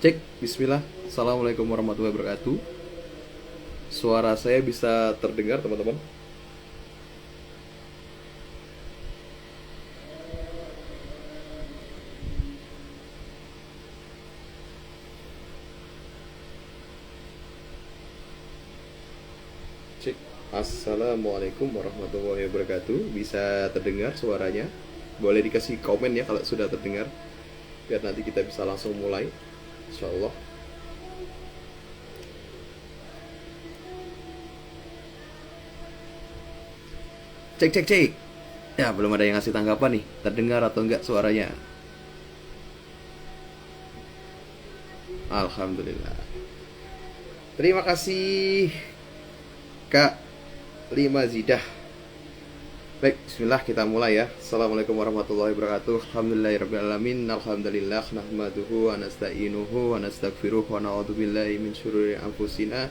Cek, bismillah. Assalamualaikum warahmatullahi wabarakatuh. Suara saya bisa terdengar, teman-teman? Cek. Assalamualaikum warahmatullahi wabarakatuh. Bisa terdengar suaranya? Boleh dikasih komen ya kalau sudah terdengar, biar nanti kita bisa langsung mulai. Insya Allah. Cek, cek, cek. Ya, belum ada yang ngasih tanggapan nih. Terdengar atau enggak suaranya? Alhamdulillah. Terima kasih Kak Lima Zidah. Baik, bismillah kita mulai ya. Assalamualaikum warahmatullahi wabarakatuh. Alhamdulillahirrabbilalamin. Alhamdulillah nahmaduhu wa nasta'inuhu wa nastaghfiruh wa na'udzubillahi min syururi anfusina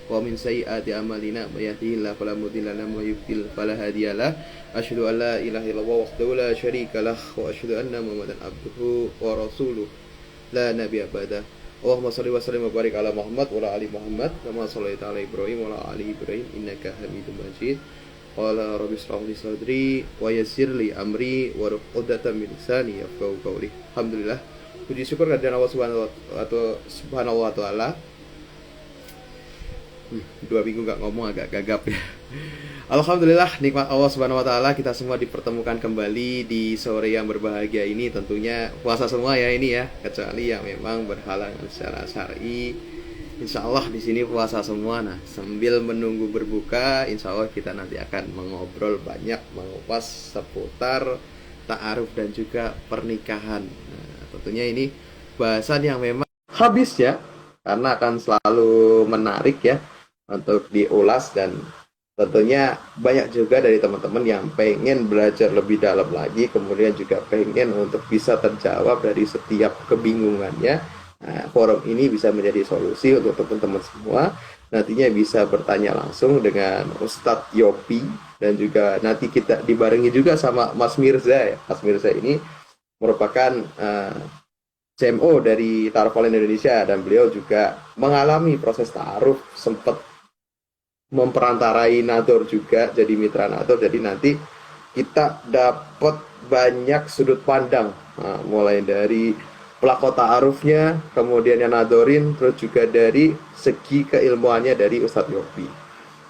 wa min sayyiati amalina may yahdihillahu fala mudilla lahu wa yudlil fala hadiyalah. Asyhadu an la ilaha illallah wahdahu la syarikalah wa asyhadu anna Muhammadan abduhu wa rasuluh la nabiyya ba'dah. Allahumma shalli wa sallim wa barik ala Muhammad wa ala ali Muhammad kama shallaita ala Ibrahim wa ala ali Ibrahim innaka Hamidum Majid. Qala rabbi shrah li sadri wa yassir li amri wa uqdatam min lisani yafqahu qawli. Alhamdulillah. Puji syukur kehadirat Allah Subhanahu wa taala. 2 minggu gak ngomong agak gagap ya. Alhamdulillah, nikmat Allah Subhanahu wa taala kita semua dipertemukan kembali di sore yang berbahagia ini. Tentunya puasa semua ya ini ya, kecuali yang memang berhalangan secara syar'i. Insya Allah di sini puasa semua. Nah, sambil menunggu berbuka, insya Allah kita nanti akan mengobrol banyak, mengupas seputar ta'aruf dan juga pernikahan. Nah, tentunya ini bahasan yang memang habis ya, karena akan selalu menarik ya untuk diulas, dan tentunya banyak juga dari teman-teman yang pengen belajar lebih dalam lagi, kemudian juga pengen untuk bisa terjawab dari setiap kebingungannya. Nah, forum ini bisa menjadi solusi untuk teman-teman semua. Nantinya bisa bertanya langsung dengan Ustadz Yopi, dan juga nanti kita dibarengi juga sama Mas Mirza ya. Mas Mirza ini merupakan CMO dari Ta'aruf Online Indonesia, dan beliau juga mengalami proses ta'aruf, sempat memperantarai nador juga, jadi mitra nador. Jadi nanti kita dapat banyak sudut pandang, nah, mulai dari pelaku ta'arufnya, kemudian yang nadorin, terus juga dari segi keilmuannya dari Ustadz Yopi.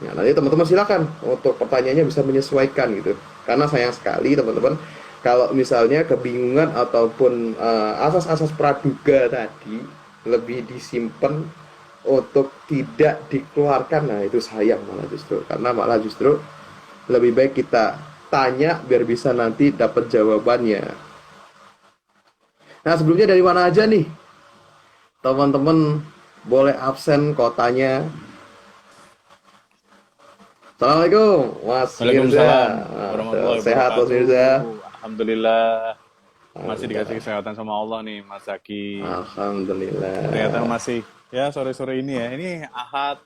Nah, nanti teman-teman silakan untuk pertanyaannya bisa menyesuaikan gitu, karena sayang sekali teman-teman kalau misalnya kebingungan ataupun asas-asas praduga tadi lebih disimpan untuk tidak dikeluarkan. Nah, itu sayang malah justru lebih baik kita tanya biar bisa nanti dapat jawabannya. Nah, sebelumnya dari mana aja nih teman-teman, boleh absen kotanya. Assalamualaikum Mas Mirza. Waalaikumsalam warahmatullahi Sehat Mas wabarakatuh. Mirza? Alhamdulillah masih dikasih Alhamdulillah. kesehatan sama Allah nih Mas Zaki. Ternyata Alhamdulillah. masih ya sore-sore ini ya. Ini Ahad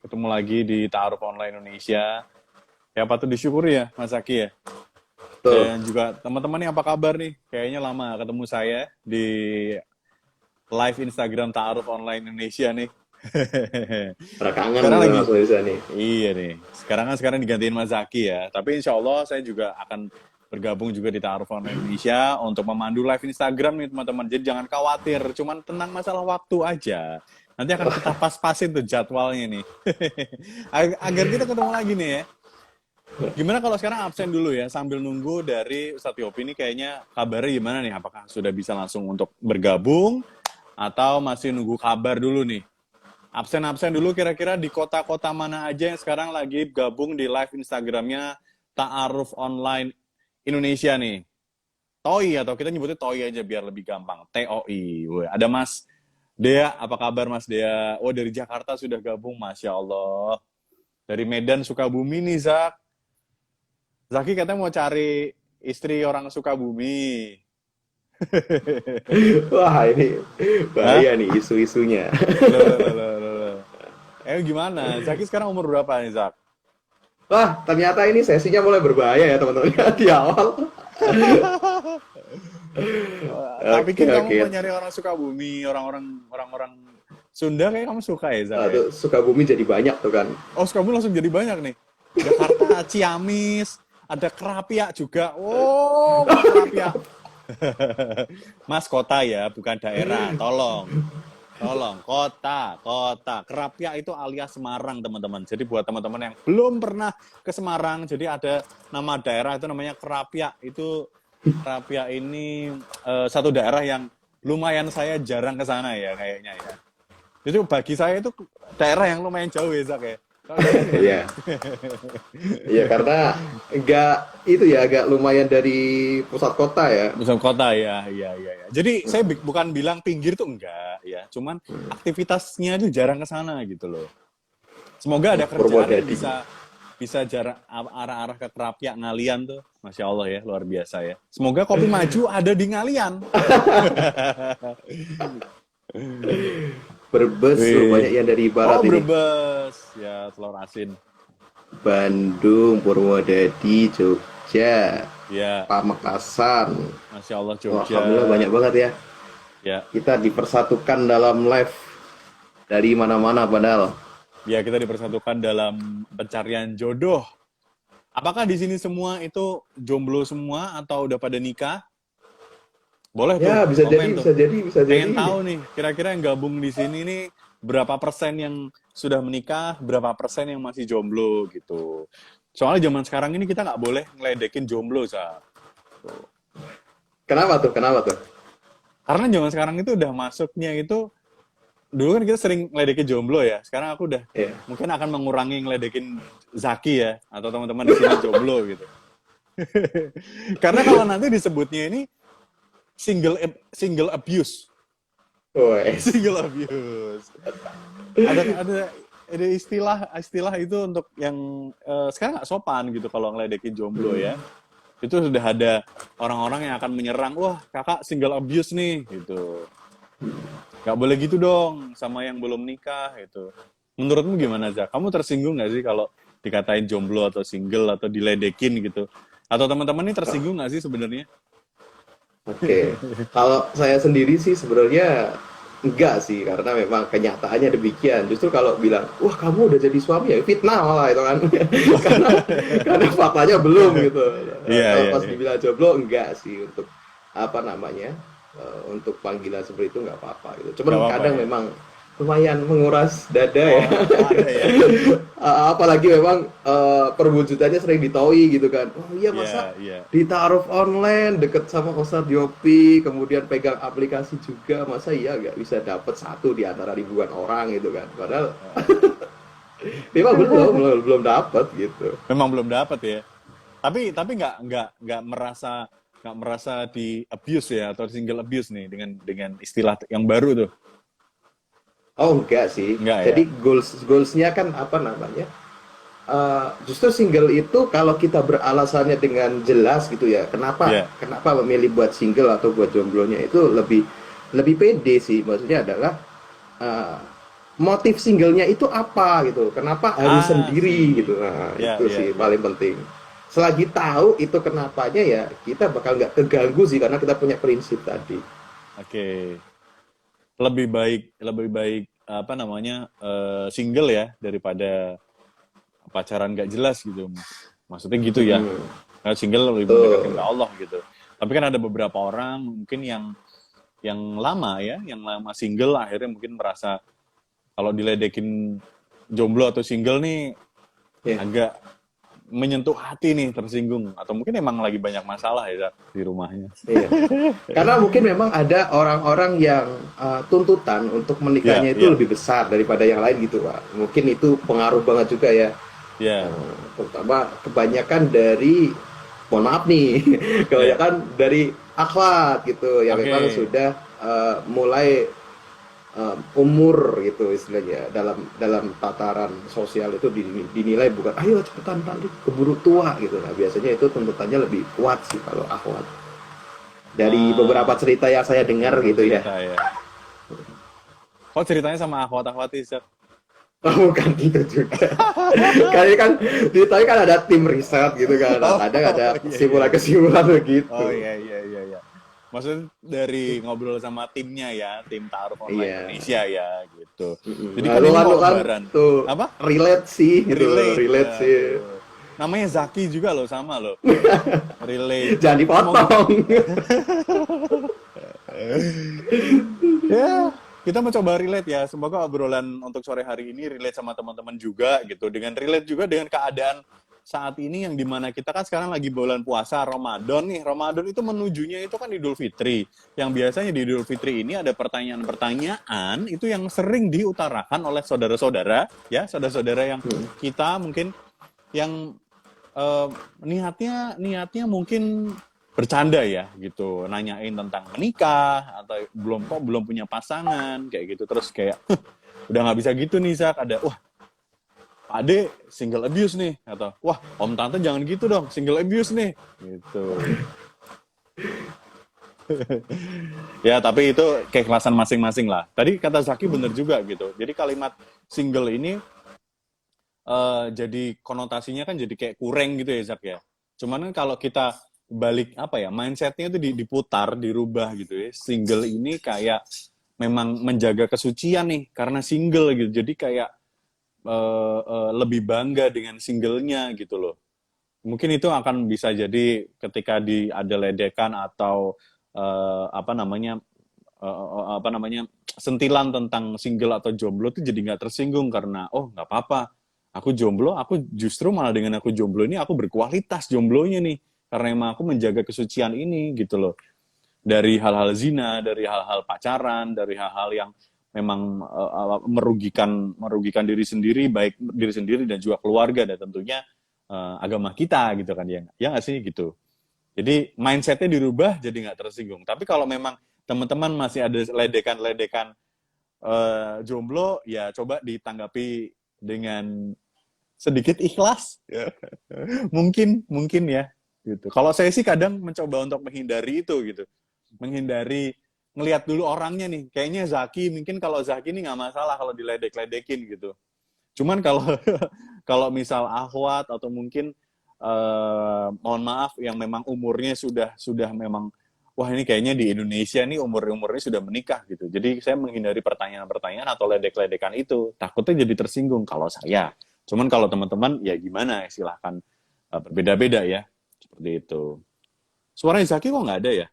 ketemu lagi di Ta'aruf Online Indonesia. Ya patut disyukuri ya Mas Zaki ya. Betul. Dan juga teman-teman nih apa kabar nih? Kayaknya lama ketemu saya di live Instagram Ta'aruf Online Indonesia nih. Kangen Sekarang lagi Mas Mirza nih. iya nih. Sekarang digantiin Mas Zaki ya. Tapi insya Allah saya juga akan bergabung juga di Ta'aruf Online Indonesia untuk memandu live Instagram nih teman-teman. Jadi jangan khawatir, cuman tenang masalah waktu aja. Nanti akan kita pas-pasin tuh jadwalnya nih. Agar kita ketemu lagi nih ya. Gimana kalau sekarang absen dulu ya, sambil nunggu dari Ustadz Yopi ini kayaknya kabarnya gimana nih? Apakah sudah bisa langsung untuk bergabung atau masih nunggu kabar dulu nih? Absen-absen dulu kira-kira di kota-kota mana aja yang sekarang lagi gabung di live Instagramnya Ta'aruf Online Indonesia nih. TOI atau kita nyebutnya TOI aja biar lebih gampang. TOI. Woi, ada Mas Dea, apa kabar Mas Dea? Oh dari Jakarta sudah gabung, Masya Allah. Dari Medan Sukabumi nih Zak. Zaki katanya mau cari istri orang Sukabumi. Wah, ini Hah? bahaya nih isu-isunya. Loh. Gimana? Zaki sekarang umur berapa nih Zak? Wah, ternyata ini sesinya mulai berbahaya ya teman-teman di awal. Tak Oke, pikir kamu oke. mau nyari orang Sukabumi, orang-orang Sunda kayak kamu suka ya, Zak Ah, ya? tuh Sukabumi jadi banyak tuh kan. Oh, Sukabumi langsung jadi banyak nih. Jakarta, Ciamis, ada Kerapiak juga. Oh, Mas Kerapiak. Mas kota ya, bukan daerah. Tolong. Tolong, kota. Kerapiak itu alias Semarang, teman-teman. Jadi buat teman-teman yang belum pernah ke Semarang, jadi ada nama daerah itu namanya Kerapiak. Itu Kerapiak ini satu daerah yang lumayan saya jarang ke sana ya kayaknya ya. Itu bagi saya itu daerah yang lumayan jauh ya, Zak ya. Kalau kamu gimana Iya, nih? iya karena enggak itu ya agak lumayan dari pusat kota ya. Pusat kota ya, iya. Jadi saya bukan bilang pinggir tuh enggak ya, cuman aktivitasnya itu jarang ke sana gitu loh. Semoga ada kerjaan yang Purwodadi. bisa jarak arah-arah ke Kerapiak Ngalian tuh. Masya Allah ya, luar biasa ya. Semoga Kopi Maju ada di Ngalian. Brebes Wih. banyak yang dari Oh, barat ini. Brebes. Ya, telur asin. Bandung, Purwodadi, Jogja, Ya, Pamekasan. Masya Allah Wah, Jogja. alhamdulillah banyak banget ya. Ya, Kita dipersatukan dalam live dari mana-mana padahal. ya kita dipersatukan dalam pencarian jodoh. Apakah di sini semua itu jomblo semua atau udah pada nikah? Boleh tuh, Ya, bisa jadi, komen tuh. bisa jadi, bisa jadi. Pengen tahu nih, kira-kira yang gabung di sini nih berapa persen yang sudah menikah, berapa persen yang masih jomblo gitu. Soalnya zaman sekarang ini kita nggak boleh ngeledekin jomblo, Sa. Kenapa tuh? Kenapa tuh? Karena zaman sekarang itu udah masuknya itu, dulu kan kita sering ngeledekin jomblo ya. Sekarang aku udah Ya. mungkin akan mengurangi ngeledekin Zaki ya, atau teman-teman di sini jomblo gitu. Karena kalau nanti disebutnya ini single abuse. Wes. Single abuse. Ada istilah itu untuk yang sekarang nggak sopan gitu kalau ngeledekin jomblo ya. Itu sudah ada orang-orang yang akan menyerang, wah kakak single abuse nih gitu. Nggak boleh gitu dong sama yang belum nikah gitu. Menurutmu gimana, Zak? Kamu tersinggung nggak sih kalau dikatain jomblo atau single atau diledekin gitu? Atau teman-teman ini tersinggung nggak sih sebenarnya? Oke. Kalau saya sendiri sih sebenarnya enggak sih, karena memang kenyataannya demikian. Justru kalau bilang, wah kamu udah jadi suami ya fitnah malah itu kan. karena karena faktanya belum gitu. Iya, Kalau iya, pas iya. dibilang jomblo enggak sih untuk apa namanya untuk panggilan seperti itu nggak apa-apa gitu. Nggak Cuman apa-apa kadang ya. memang lumayan menguras dada ya. Oh, ada ya. Apalagi memang perwujudannya sering ditoi gitu kan. Oh iya masa Iya, iya. ditaruh online deket sama Ustadz Yopi, kemudian pegang aplikasi juga, masa iya nggak bisa dapat satu di antara ribuan orang gitu kan. Padahal memang belum dapat gitu. Memang belum dapat ya. Tapi nggak merasa di abuse ya atau single abuse nih dengan istilah yang baru tuh. Oh enggak sih. Enggak ya. Jadi goalsnya kan apa namanya? Justru single itu kalau kita beralasannya dengan jelas gitu ya, Iya. kenapa memilih buat single atau buat jomblonya itu lebih lebih pede sih. Maksudnya adalah uh, motif singlenya itu apa gitu, kenapa harus sendiri Sendiri. gitu. Nah Ya, itu ya, sih ya. paling penting. Selagi tahu itu kenapanya ya kita bakal nggak keganggu sih karena kita punya prinsip tadi. Oke. Lebih baik apa namanya single ya daripada pacaran gak jelas gitu. Maksudnya gitu ya. Hmm, Karena single lebih mendekatkan ke betul. Allah gitu. Tapi kan ada beberapa orang mungkin yang lama ya, yang lama single akhirnya mungkin merasa kalau diledekin jomblo atau single nih Ya. agak menyentuh hati nih, tersinggung, atau mungkin emang lagi banyak masalah ya Zak, di rumahnya. Iya. Karena mungkin memang ada orang-orang yang tuntutan untuk Iya, menikahnya itu iya, lebih besar daripada yang lain gitu, Pak. Mungkin itu pengaruh banget juga ya. iya, Terutama kebanyakan dari, mohon maaf nih, iya. kebanyakan dari akhlak gitu, yang memang Oke. sudah mulai umur gitu istilahnya dalam dalam tataran sosial itu dinilai bukan ayo cepetan balik keburu tua gitu. Nah biasanya itu tuntutannya lebih kuat sih kalau akhlak dari beberapa Ah, cerita yang saya dengar beberapa gitu ya. cerita ya. Kok ceritanya sama akhwat-akhwat Zak? Oh, bukan gitu juga. Kayaknya kan ceritanya kan ada tim riset gitu kan. Nah, Oh, kadang ada iya, iya, iya. kesimpulan-kesimpulan Oh begitu. iya, iya, iya, iya. Maksudnya dari ngobrol sama timnya ya, tim Ta'aruf Online Iya. Indonesia ya, gitu. Jadi Nah, kan lu ini kan, mau lu kan lebaran. tuh Apa? relate sih gitu loh, Relate. relate Ya, sih. tuh. Namanya Zaki juga loh, sama loh. Relate. Jangan Semoga dipotong. ya, kita mencoba relate ya. Semoga obrolan untuk sore hari ini relate sama teman-teman juga gitu. Dengan relate juga dengan keadaan saat ini yang dimana kita kan sekarang lagi bulan puasa Ramadan nih. Ramadan itu menujunya itu kan Idul Fitri. Yang biasanya di Idul Fitri ini ada pertanyaan-pertanyaan itu yang sering diutarakan oleh saudara-saudara ya, saudara-saudara yang kita mungkin yang eh, niatnya mungkin bercanda ya gitu, nanyain tentang menikah atau belum punya pasangan kayak gitu, terus kayak udah nggak bisa gitu nih Zak, ada wah Pak Ade single abuse nih, atau wah Om Tante jangan gitu dong single abuse nih gitu. Ya tapi itu keikhlasan masing-masing lah. Tadi kata Zaki bener juga gitu, jadi kalimat single ini jadi konotasinya kan jadi kayak kurang gitu ya Zak ya. Cuman kan kalau kita balik apa ya, mindsetnya itu diputar, dirubah gitu ya. Single ini kayak memang menjaga kesucian nih karena single gitu. Jadi kayak lebih bangga dengan singlenya gitu loh. Mungkin itu akan bisa jadi ketika ada ledekan atau apa namanya sentilan tentang single atau jomblo tuh jadi nggak tersinggung karena oh nggak apa-apa, aku jomblo, aku justru malah dengan aku jomblo ini aku berkualitas jomblonya nih karena emang aku menjaga kesucian ini gitu loh, dari hal-hal zina, dari hal-hal pacaran, dari hal-hal yang memang merugikan diri sendiri, baik diri sendiri dan juga keluarga dan tentunya agama kita gitu kan ya nggak sih gitu. Jadi mindsetnya dirubah jadi nggak tersinggung. Tapi kalau memang teman-teman masih ada ledekan-ledekan jomblo, ya coba ditanggapi dengan sedikit ikhlas. mungkin ya. Gitu. Kalau saya sih kadang mencoba untuk menghindari itu gitu. Menghindari ngelihat dulu orangnya nih. Kayaknya Zaki, mungkin kalau Zaki ini nggak masalah kalau diledek-ledekin gitu. Cuman kalau kalau misal akhwat atau mungkin mohon maaf yang memang umurnya sudah memang wah ini kayaknya di Indonesia nih umurnya sudah menikah gitu. Jadi saya menghindari pertanyaan-pertanyaan atau ledek-ledekan itu. Takutnya jadi tersinggung kalau saya. Cuman kalau teman-teman ya gimana, silahkan berbeda-beda ya. Seperti itu. Suaranya Zaki kok nggak ada ya?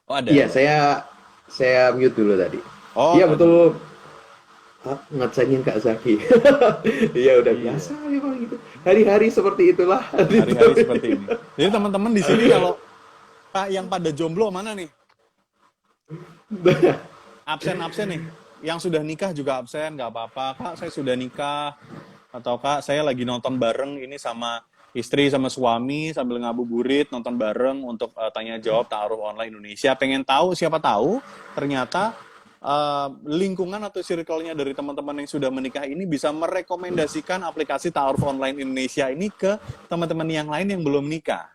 Oh ada. Iya, saya mute dulu tadi. Oh Iya tadi. betul. Ngecengin Kak Zaki. Iya udah Iya. biasa memang gitu. Hari-hari seperti itulah. Hari-hari seperti ini. Jadi teman-teman di sini kalau yang pada jomblo mana nih? Absen nih. Yang sudah nikah juga absen, nggak apa-apa. Kak, saya sudah nikah. Atau Kak, saya lagi nonton bareng ini sama istri sama suami sambil ngabuburit nonton bareng untuk tanya jawab Ta'aruf Online Indonesia. Pengen tahu, siapa tahu ternyata lingkungan atau circle-nya dari teman-teman yang sudah menikah ini bisa merekomendasikan aplikasi Ta'aruf Online Indonesia ini ke teman-teman yang lain yang belum nikah.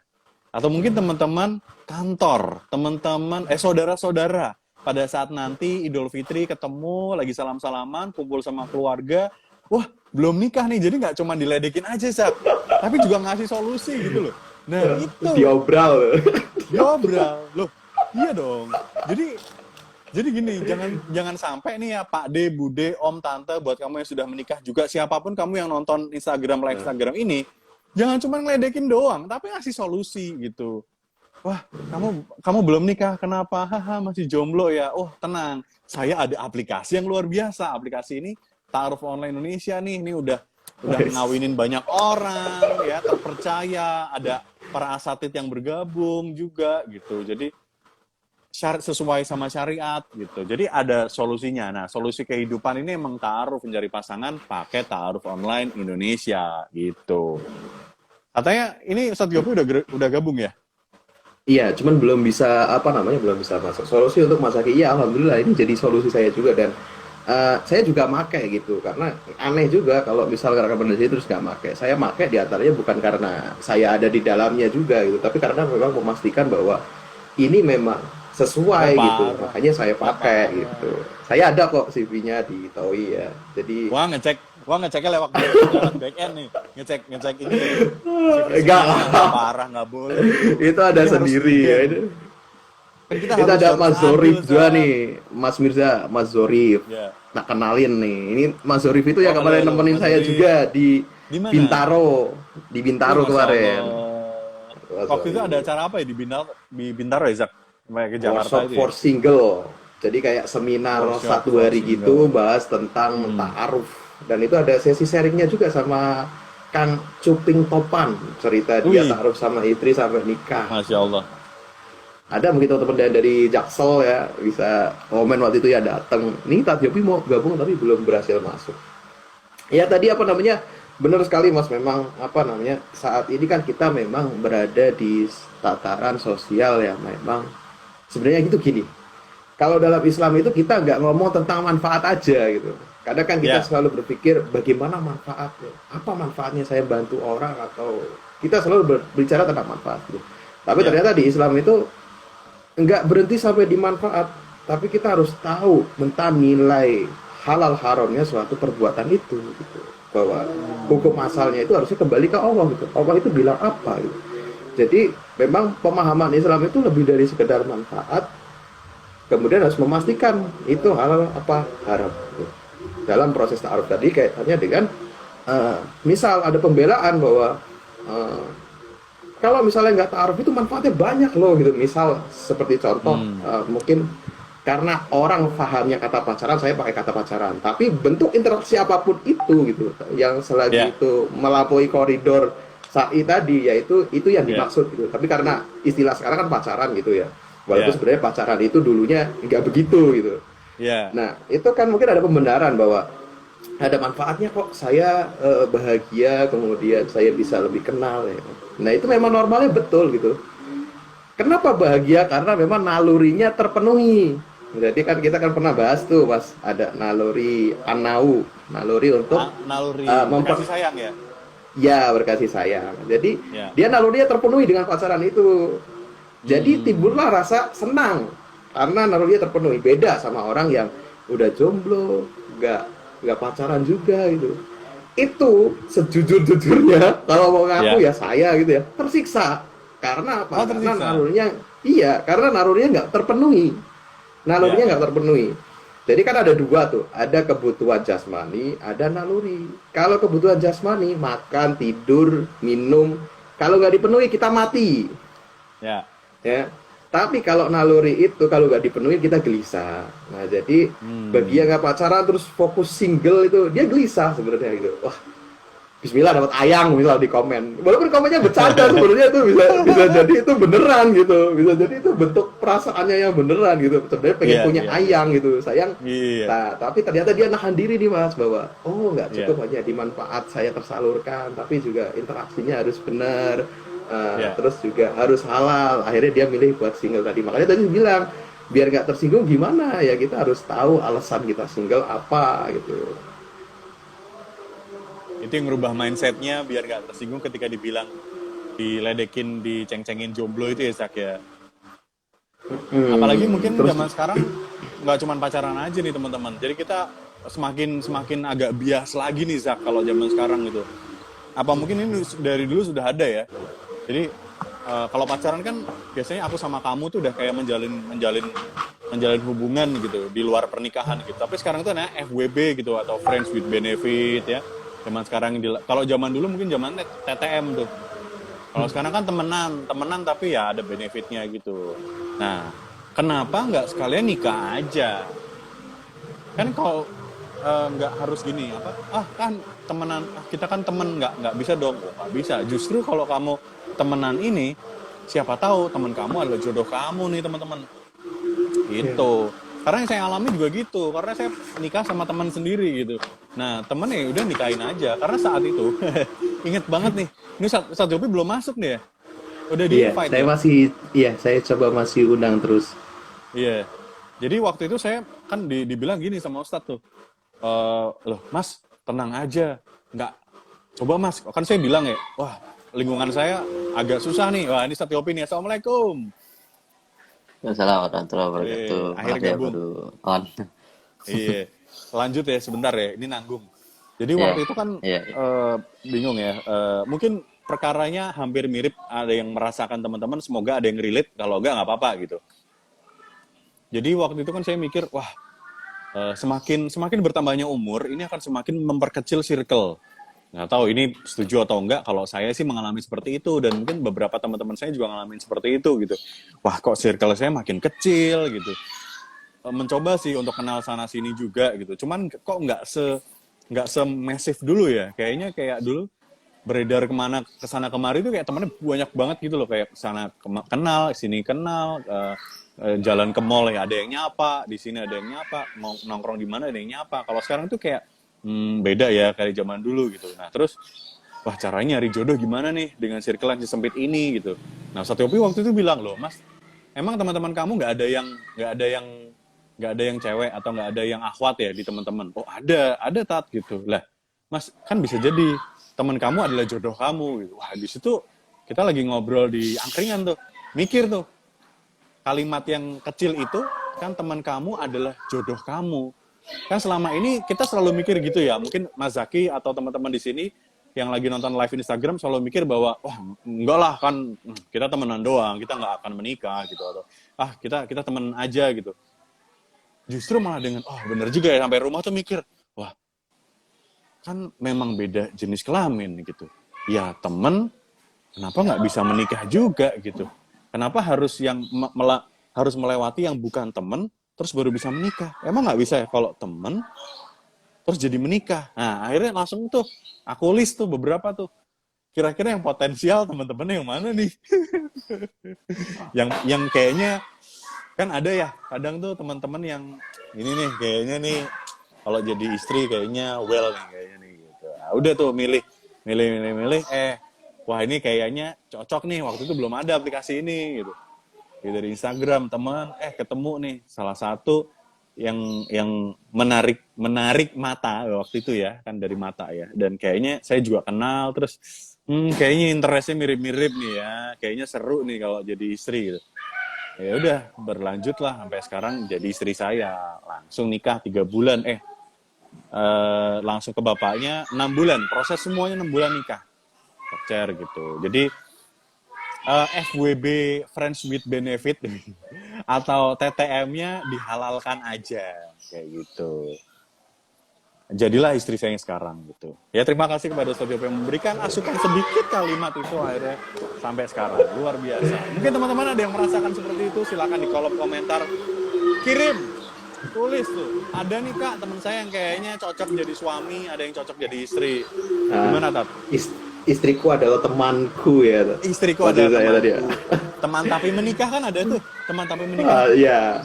Atau mungkin teman-teman kantor, teman-teman saudara-saudara pada saat nanti Idul Fitri ketemu lagi salam-salaman, kumpul sama keluarga, wah belum nikah nih, jadi nggak cuma diledekin aja Sat, tapi juga ngasih solusi gitu loh. Nah itu diobral loh, iya dong. Jadi gini, jangan sampai nih ya Pak D, Bude, Om, Tante, buat kamu yang sudah menikah juga, siapapun kamu yang nonton Instagram ini, jangan cuma ngeledekin doang, tapi ngasih solusi gitu. Wah, kamu belum nikah, kenapa? Haha, masih jomblo ya. Oh, tenang. Saya ada aplikasi yang luar biasa. Aplikasi ini Ta'aruf Online Indonesia nih. Ini udah ngawinin banyak orang ya, terpercaya. Ada para asatid yang bergabung juga gitu. Jadi sesuai sama syariat gitu. Jadi ada solusinya. Nah, solusi kehidupan ini emang ta'aruf, mencari pasangan pakai Ta'aruf Online Indonesia gitu. Katanya ini Ustadz Gopi udah gabung ya? Iya, cuman belum bisa masuk solusi untuk Mas Aki. Iya, alhamdulillah ini jadi solusi saya juga dan saya juga make gitu karena aneh juga kalau misal rekomendasi terus nggak make. Saya make diantaranya bukan karena saya ada di dalamnya juga gitu, tapi karena memang memastikan bahwa ini memang sesuai gitu, makanya saya pakai gitu. Saya ada kok CV-nya di TOI ya. Jadi Gua ngeceknya lewat back end nih. Ngecek ini. enggak lah. Parah, nggak boleh. Itu ada Ini sendiri ya. Kan kita Itu harus ada harus Mas adil, Zorif juga Zak. nih, Mas Mirza, Mas Zorif. Ya. Nah, kenalin nih. Ini Mas Zorif itu Oh, yang halo kemarin halo, nemenin Mas saya Arif. juga Di mana? Di Bintaro Masya kemarin. Allah. Mas Waktu itu ada Zorif. acara apa ya di Bintaro ya, Zak? Sampai ke Jakarta Workshop itu ya? for single. Jadi kayak seminar Workshop satu for hari gitu single. bahas tentang Hmm, ta'aruf. Dan itu ada sesi sharingnya juga sama Kang Cuping Topan. Cerita dia wih, ta'aruf sama istri sampai nikah. Masya Allah. Ada mungkin teman-teman dari Jaksel ya bisa komen waktu itu ya datang. Nih Tat Yopi mau gabung tapi belum berhasil masuk. Ya tadi apa namanya? Benar sekali Mas, memang apa namanya? Saat ini kan kita memang berada di tataran sosial ya, memang sebenarnya gitu gini. Kalau dalam Islam itu kita nggak ngomong tentang manfaat aja gitu. Kadang kan kita Ya, selalu berpikir bagaimana manfaatnya, apa manfaatnya saya bantu orang, atau kita selalu berbicara tentang manfaat gitu. Tapi ya, ternyata di Islam itu nggak berhenti sampai di manfaat, tapi kita harus tahu tentang nilai halal haramnya suatu perbuatan itu gitu. Bahwa hukum asalnya itu harusnya kembali ke Allah gitu. Allah itu bilang apa gitu. Jadi memang pemahaman Islam itu lebih dari sekedar manfaat, kemudian harus memastikan itu halal apa haram gitu. Dalam proses ta'aruf tadi kaitannya dengan misal ada pembelaan bahwa eh, kalau misalnya nggak ta'aruf itu manfaatnya banyak loh gitu. Misal seperti contoh hmm, mungkin karena orang pahamnya kata pacaran, saya pakai kata pacaran, tapi bentuk interaksi apapun itu gitu yang selagi ya, itu melampaui koridor syar'i tadi, yaitu itu yang ya, dimaksud gitu. Tapi karena istilah sekarang kan pacaran gitu ya, walaupun ya, sebenarnya pacaran itu dulunya nggak begitu gitu. ya, Nah itu kan mungkin ada pembenaran bahwa ada manfaatnya kok, saya bahagia, kemudian saya bisa lebih kenal ya. Nah itu memang normalnya betul gitu. Kenapa bahagia? Karena memang nalurinya terpenuhi. Jadi kan kita kan pernah bahas tuh Mas, ada naluri anau, naluri untuk naluri memper kasih sayang ya, ya berkasih sayang. Jadi ya, dia nalurinya terpenuhi dengan pacaran itu. Jadi hmm, timbullah rasa senang karena nalurinya terpenuhi. Beda sama orang yang udah jomblo, nggak nggak pacaran juga gitu. Itu sejujur-jujurnya kalau mau ngaku ya, ya saya gitu ya tersiksa. Karena apa? oh Karena tersiksa, nalurinya, iya, karena nalurinya nggak terpenuhi. ya, Nalurinya nggak ya, terpenuhi. Jadi kan ada dua tuh, ada kebutuhan jasmani, ada naluri. Kalau kebutuhan jasmani, makan, tidur, minum, kalau nggak dipenuhi kita mati, ya, ya. Tapi kalau naluri itu kalau nggak dipenuhi kita gelisah. Nah jadi bagi yang hmm, nggak pacaran terus fokus single itu dia gelisah sebenarnya gitu. Wah, Bismillah dapat ayang misal di komen. Walaupun komennya bercanda sebenarnya itu bisa bisa jadi itu beneran gitu. Bisa jadi itu bentuk perasaannya yang beneran gitu. Sebenarnya pengen iya, punya iya, iya, ayang gitu. Sayang. iya, Nah, tapi ternyata dia nahan diri nih Mas bahwa oh nggak iya, cukup hanya di manfaat saya tersalurkan, tapi juga interaksinya harus benar. iya. Terus juga harus halal. Akhirnya dia milih buat single tadi. Makanya tadi bilang biar nggak tersinggung gimana ya kita harus tahu alasan kita single apa gitu. Itu yang merubah mindsetnya biar gak tersinggung ketika dibilang diledekin, diceng-cengin jomblo itu ya, Zak ya. Apalagi mungkin Terus zaman sekarang nggak cuma pacaran aja nih teman-teman. Jadi kita semakin semakin agak bias lagi nih, Zak, kalau zaman sekarang gitu. Apa mungkin ini dari dulu sudah ada ya. Jadi kalau pacaran kan biasanya aku sama kamu tuh udah kayak menjalin menjalin menjalin hubungan gitu di luar pernikahan gitu. Tapi sekarang tuh namanya FWB gitu atau friends with benefit ya. Zaman sekarang kalau zaman dulu mungkin zaman TTM tuh. Kalau sekarang kan temenan, temenan tapi ya ada benefitnya gitu. Nah, kenapa nggak sekalian nikah aja? Kan kalau nggak harus gini apa? Ah kan temenan, kita kan temen nggak bisa dong, oh, nggak bisa. Justru kalau kamu temenan ini, siapa tahu teman kamu adalah jodoh kamu nih teman-teman. ya, Gitu. Karena yang saya alami juga gitu, karena saya nikah sama teman sendiri gitu. Nah, temen ya udah nikahin aja, karena saat itu, inget banget nih, ini saat Jopi belum masuk nih ya, udah di iya, invite saya ya. masih, iya, saya coba masih undang terus. Iya. Jadi waktu itu saya kan dibilang gini sama Ustadz tuh, loh Mas, tenang aja, nggak, coba Mas, kan saya bilang ya, wah lingkungan saya agak susah nih, wah ini Ustadz Yopi nih, Assalamualaikum. Assalamualaikum warahmatullahi wabarakatuh. Akhirnya Maaf ya gabung. baru on. Iya. Lanjut ya sebentar ya, ini nanggung. Jadi Ya, waktu itu kan ya, ya. bingung ya. Mungkin perkaranya hampir mirip, ada yang merasakan teman-teman, semoga ada yang relate, kalau enggak apa-apa gitu. Jadi waktu itu kan saya mikir, wah, semakin bertambahnya umur, ini akan semakin memperkecil circle. Nggak tahu ini setuju atau enggak, kalau saya sih mengalami seperti itu, dan mungkin beberapa teman-teman saya juga ngalamin seperti itu gitu. Wah, kok circle saya makin kecil gitu. Mencoba sih untuk kenal sana sini juga gitu. Cuman kok nggak se-massive dulu ya. Kayaknya kayak dulu beredar kemana kesana kemari itu kayak temennya banyak banget gitu loh, kayak sana kenal sini kenal, jalan ke mall ya ada yang nyapa, di sini ada yang nyapa, mau nongkrong di mana ada yang nyapa. Kalau sekarang tuh kayak beda ya kayak zaman dulu gitu. Nah terus wah caranya nyari jodoh gimana nih dengan circle yang sempit ini gitu. Nah Satyopi waktu itu bilang, loh Mas, emang teman-teman kamu nggak ada yang cewek atau nggak ada yang akhwat ya di teman-teman? Oh ada Tat gitu lah. Mas kan bisa jadi teman kamu adalah jodoh kamu gitu. Wah di situ kita lagi ngobrol di angkringan tuh, mikir tuh kalimat yang kecil itu kan, teman kamu adalah jodoh kamu. Kan selama ini kita selalu mikir gitu ya. Mungkin Mas Zaki atau teman-teman di sini yang lagi nonton live Instagram selalu mikir bahwa wah enggak lah kan kita temenan doang, kita nggak akan menikah gitu, atau kita temen aja gitu. Justru malah dengan bener juga ya, sampai rumah tuh mikir, wah kan memang beda jenis kelamin gitu. Ya temen, kenapa nggak bisa menikah juga gitu? Kenapa harus harus melewati yang bukan temen terus baru bisa menikah? Emang nggak bisa ya kalau temen terus jadi menikah? Nah akhirnya langsung tuh aku list tuh beberapa tuh. Kira-kira yang potensial teman-teman yang mana nih? yang kayaknya kan ada ya kadang tuh teman-teman yang ini nih kayaknya nih kalau jadi istri kayaknya well nih kayaknya nih gitu. Nah, udah tuh milih. Wah ini kayaknya cocok nih, waktu itu belum ada aplikasi ini gitu. Dari Instagram teman ketemu nih salah satu yang menarik mata waktu itu ya, kan dari mata ya. Dan kayaknya saya juga kenal, terus kayaknya interestnya mirip-mirip nih ya. Kayaknya seru nih kalau jadi istri gitu. Ya udah berlanjut lah sampai sekarang jadi istri saya. Langsung nikah 3 bulan langsung ke bapaknya 6 bulan. Proses semuanya 6 bulan nikah. Pacar gitu. Jadi FWB Friends with Benefit atau TTM-nya dihalalkan aja kayak gitu. Jadilah istri saya yang sekarang gitu. Ya terima kasih kepada Ustaz Yopi yang memberikan asupan sedikit kalimat itu akhirnya sampai sekarang. Luar biasa. Mungkin teman-teman ada yang merasakan seperti itu, silakan di kolom komentar kirim, tulis tuh. Ada nih Kak teman saya yang kayaknya cocok jadi suami, ada yang cocok jadi istri. Gimana Tat? Istriku adalah temanku ya. Istriku adalah temanku. Tadi ya. Teman tapi menikah kan ada tuh, teman tapi menikah. Iya.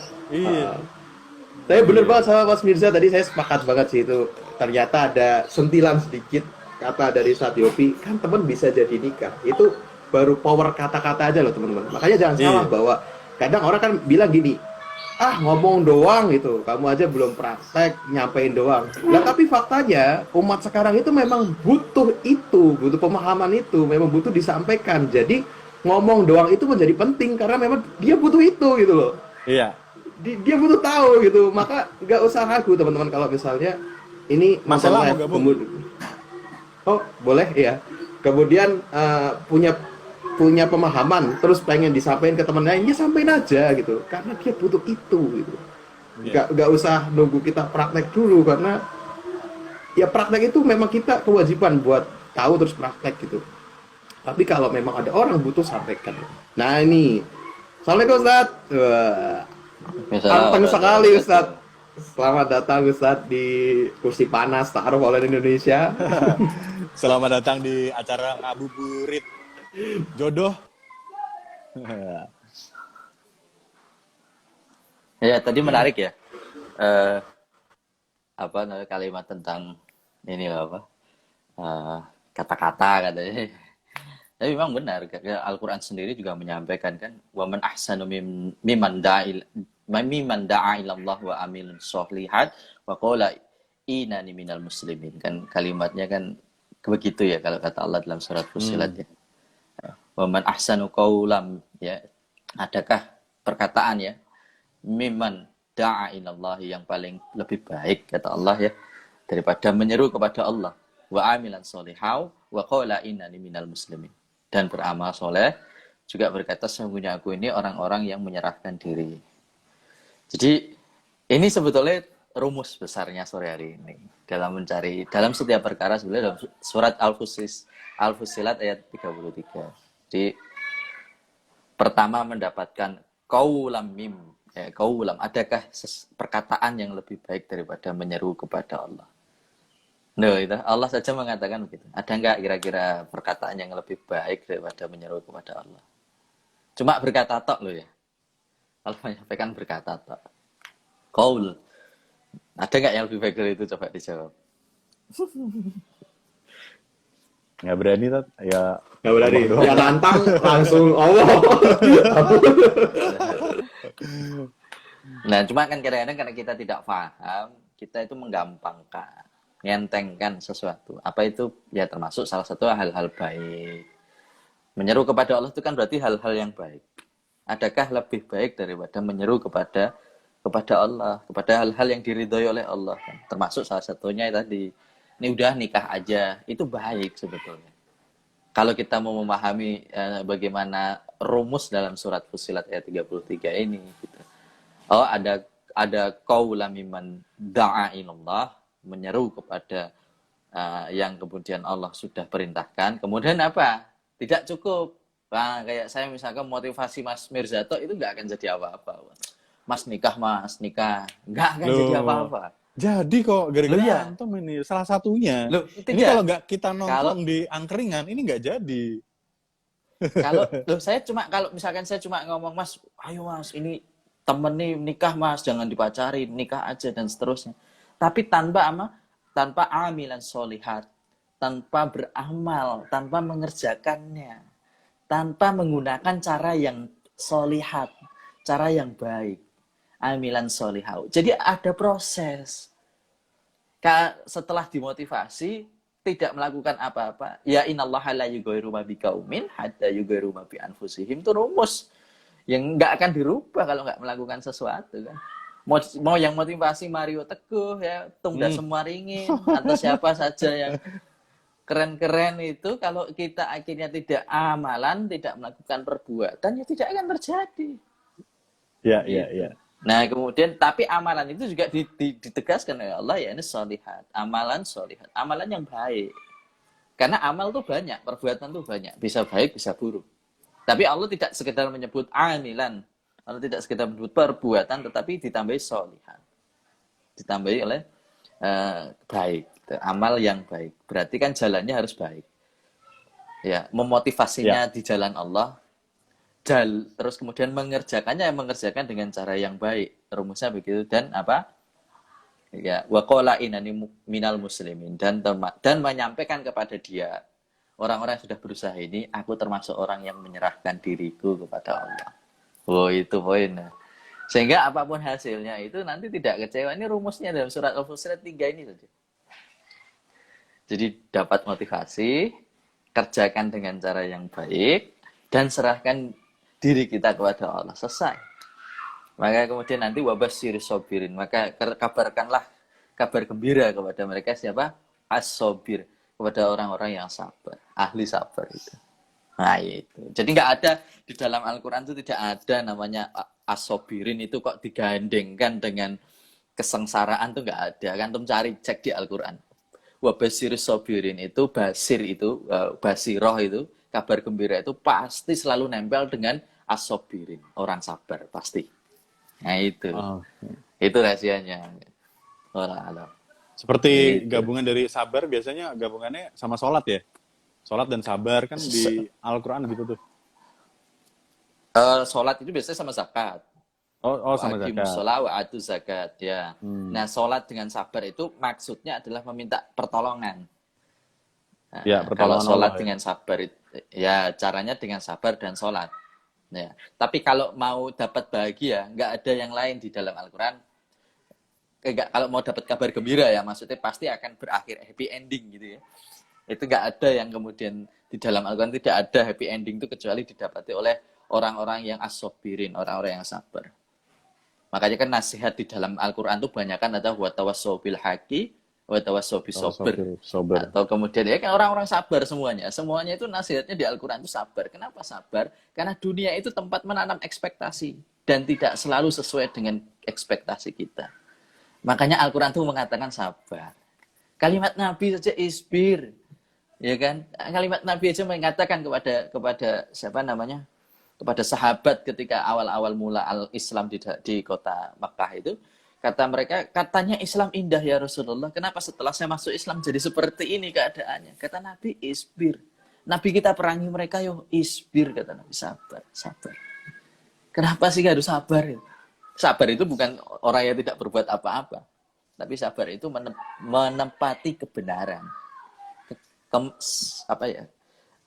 Tapi bener banget sama Mas Mirza tadi, saya sepakat banget sih itu. Ternyata ada sentilan sedikit kata dari Satyopi, kan teman bisa jadi nikah. Itu baru power kata-kata aja loh teman-teman. Makanya jangan salah bahwa kadang orang kan bilang gini, ngomong doang gitu, kamu aja belum praktek, nyampein doang. Nah tapi faktanya umat sekarang itu memang butuh pemahaman itu, memang butuh disampaikan. Jadi ngomong doang itu menjadi penting karena memang dia butuh itu gitu loh. Iya. Dia butuh tahu gitu, maka nggak usah ragu teman-teman kalau misalnya ini masalah mau gabung. Oh boleh ya. Kemudian punya pemahaman terus pengen disampaikan ke teman lain, ya sampein aja gitu karena dia butuh itu gitu. Nggak usah nunggu kita praktek dulu, karena ya praktek itu memang kita kewajiban buat tahu terus praktek gitu. Tapi kalau memang ada orang butuh, sampaikan. Nah ini Assalamualaikum Ustaz. Anteng sekali Ustaz. Selamat datang Ustaz di kursi panas Ta'aruf Online Indonesia. Selamat datang di acara ngabuburit jodoh. Ya tadi menarik ya, kalimat tentang ini kata-kata katanya. Tapi memang benar, Al-Quran sendiri juga menyampaikan kan, waman ahsanu mimman da'a ilallah wa amilun sholihat wa qala inani minal muslimin. Kan kalimatnya kan begitu ya kalau kata Allah dalam surat Fussilat ya. Waman ahsanu qawlam ya, adakah perkataan ya, mimman da'a ilallah, yang paling lebih baik kata Allah ya daripada menyeru kepada Allah, wa amilan sholihat wa qala inani minal muslimin, dan beramal soleh juga berkata sesungguhnya aku ini orang-orang yang menyerahkan diri. Jadi ini sebetulnya rumus besarnya sore hari ini dalam setiap perkara sebenarnya dalam surat Al-Fussilat ayat 33. Jadi pertama mendapatkan kaulam mim, kaulam, adakah perkataan yang lebih baik daripada menyeru kepada Allah? No, itu Allah saja mengatakan begitu. Ada nggak kira-kira perkataan yang lebih baik daripada menyeru kepada Allah? Cuma berkata tok loh ya. Allah menyampaikan berkata tok. Qaul. Ada nggak yang lebih baik dari itu? Coba dijawab. Nggak berani, Tat. Ya, Nggak berani. Allah doang. Ya lantang langsung Allah. Nah, cuma kan kadang-kadang karena kita tidak paham, kita itu menggampangkan, ngentengkan sesuatu. Apa itu? Ya termasuk salah satu hal-hal baik. Menyeru kepada Allah itu kan berarti hal-hal yang baik. Adakah lebih baik daripada menyeru kepada Allah, kepada hal-hal yang diridhoi oleh Allah? Termasuk salah satunya tadi, ini udah nikah aja, itu baik sebetulnya. Kalau kita mau memahami bagaimana rumus dalam surat Fussilat ayat 33 ini, gitu. Oh, ada qaula mimman da'a ilallah, menyeru kepada yang kemudian Allah sudah perintahkan. Kemudian apa? Tidak cukup. Nah, kayak saya misalkan motivasi Mas Mirzato itu nggak akan jadi apa-apa. Mas nikah, nggak akan jadi Loh, apa-apa. jadi kok gara-gara Iya. antum ini salah satunya. Loh, Ini tidak. kalau nggak kita nongkrong Kalau- di angkringan, ini nggak jadi. Kalau misalkan saya cuma ngomong, Mas, ayo Mas, ini temen nih nikah Mas, jangan dipacari, nikah aja dan seterusnya. Tapi tanpa amilan solihat, tanpa beramal, tanpa mengerjakannya, tanpa menggunakan cara yang solihat, cara yang baik, amilan solihau. Jadi ada proses. Setelah dimotivasi, tidak melakukan apa-apa, ya innallaha la yughayyiru ma biqaumin hatta yughayyiru ma bi anfusihim, itu rumus yang nggak akan dirubah kalau nggak melakukan sesuatu kan. Mau yang motivasi Mario Teguh ya, Tunggal Semua Ringin atau siapa saja yang keren-keren itu, kalau kita akhirnya tidak amalan, tidak melakukan perbuatan, ya tidak akan terjadi. Ya, Gitu. ya, ya. Nah, kemudian tapi amalan itu juga ditegaskan oleh Allah, ya ini solihat, amalan solihat, amalan yang baik. Karena amal tuh banyak, perbuatan tuh banyak, bisa baik, bisa buruk. Tapi Allah tidak sekedar menyebut amilan, Allah tidak sekedar menyebut perbuatan, tetapi ditambahi solihat, ditambahi oleh baik, amal yang baik. Berarti kan jalannya harus baik. Ya, memotivasinya di jalan Allah. Terus kemudian mengerjakannya dengan cara yang baik. Rumusnya begitu. Dan apa? Ya, wa qala innani minal muslimin, dan menyampaikan kepada dia, orang-orang yang sudah berusaha ini, aku termasuk orang yang menyerahkan diriku kepada Allah. Oh, itu poinnya. Sehingga apapun hasilnya itu nanti tidak kecewa. Ini rumusnya dalam surat Al-Fussilat 3 ini saja. Jadi dapat motivasi, kerjakan dengan cara yang baik, dan serahkan diri kita kepada Allah. Selesai. Maka kemudian nanti wabasyir sobirin. Maka kabarkanlah kabar gembira kepada mereka siapa? As-sobir. Kepada orang-orang yang sabar. Ahli sabar itu. Nah itu. Jadi nggak ada di dalam Al-Quran itu tidak ada namanya as-sobirin itu kok digandengkan dengan kesengsaraan, tuh nggak ada. Kan antum cari cek di Al-Quran. Wabasyir sobirin itu, basir itu, basiroh itu, kabar gembira itu pasti selalu nempel dengan as-sobirin, orang sabar pasti. Nah itu. Oh. Itu rahasianya. Wallahualam. Seperti Gitu. gabungan dari sabar, biasanya gabungannya sama sholat ya? Sholat dan sabar kan di Al-Quran gitu tuh. Sholat itu biasanya sama zakat. Oh sama zakat. Sholat wa atu zakat ya. Nah, sholat dengan sabar itu maksudnya adalah meminta pertolongan. Nah, Ya, kalau pertolongan sholat Allah, ya. dengan sabar ya caranya dengan sabar dan sholat. Ya. Tapi kalau mau dapat bahagia, nggak ada yang lain di dalam Al-Quran. Kalau mau dapat kabar gembira ya, maksudnya pasti akan berakhir happy ending gitu ya. Itu nggak ada yang kemudian di dalam Al-Quran tidak ada happy ending itu kecuali didapati oleh orang-orang yang as-sobirin, orang-orang yang sabar. Makanya kan nasihat di dalam Al-Quran itu banyak kan ada wa tawassaw bil haqqi wa tawassaw bis sabr. Sober. Atau kemudian ya kan orang-orang sabar semuanya. Semuanya itu nasihatnya di Al-Quran itu sabar. Kenapa sabar? Karena dunia itu tempat menanam ekspektasi. dan tidak selalu sesuai dengan ekspektasi kita. Makanya Al-Quran itu mengatakan sabar. Kalimat Nabi saja isbir, ya kan? Kalimat Nabi aja mengatakan kepada siapa namanya? Kepada sahabat ketika awal-awal mula al-Islam di kota Makkah itu, kata mereka, katanya Islam indah ya Rasulullah. Kenapa setelah saya masuk Islam jadi seperti ini keadaannya? Kata Nabi, isbir. Nabi kita perangi mereka, yo isbir, kata Nabi, sabar, sabar. Kenapa sih harus sabar? Sabar itu bukan orang yang tidak berbuat apa-apa, tapi sabar itu menempati kebenaran.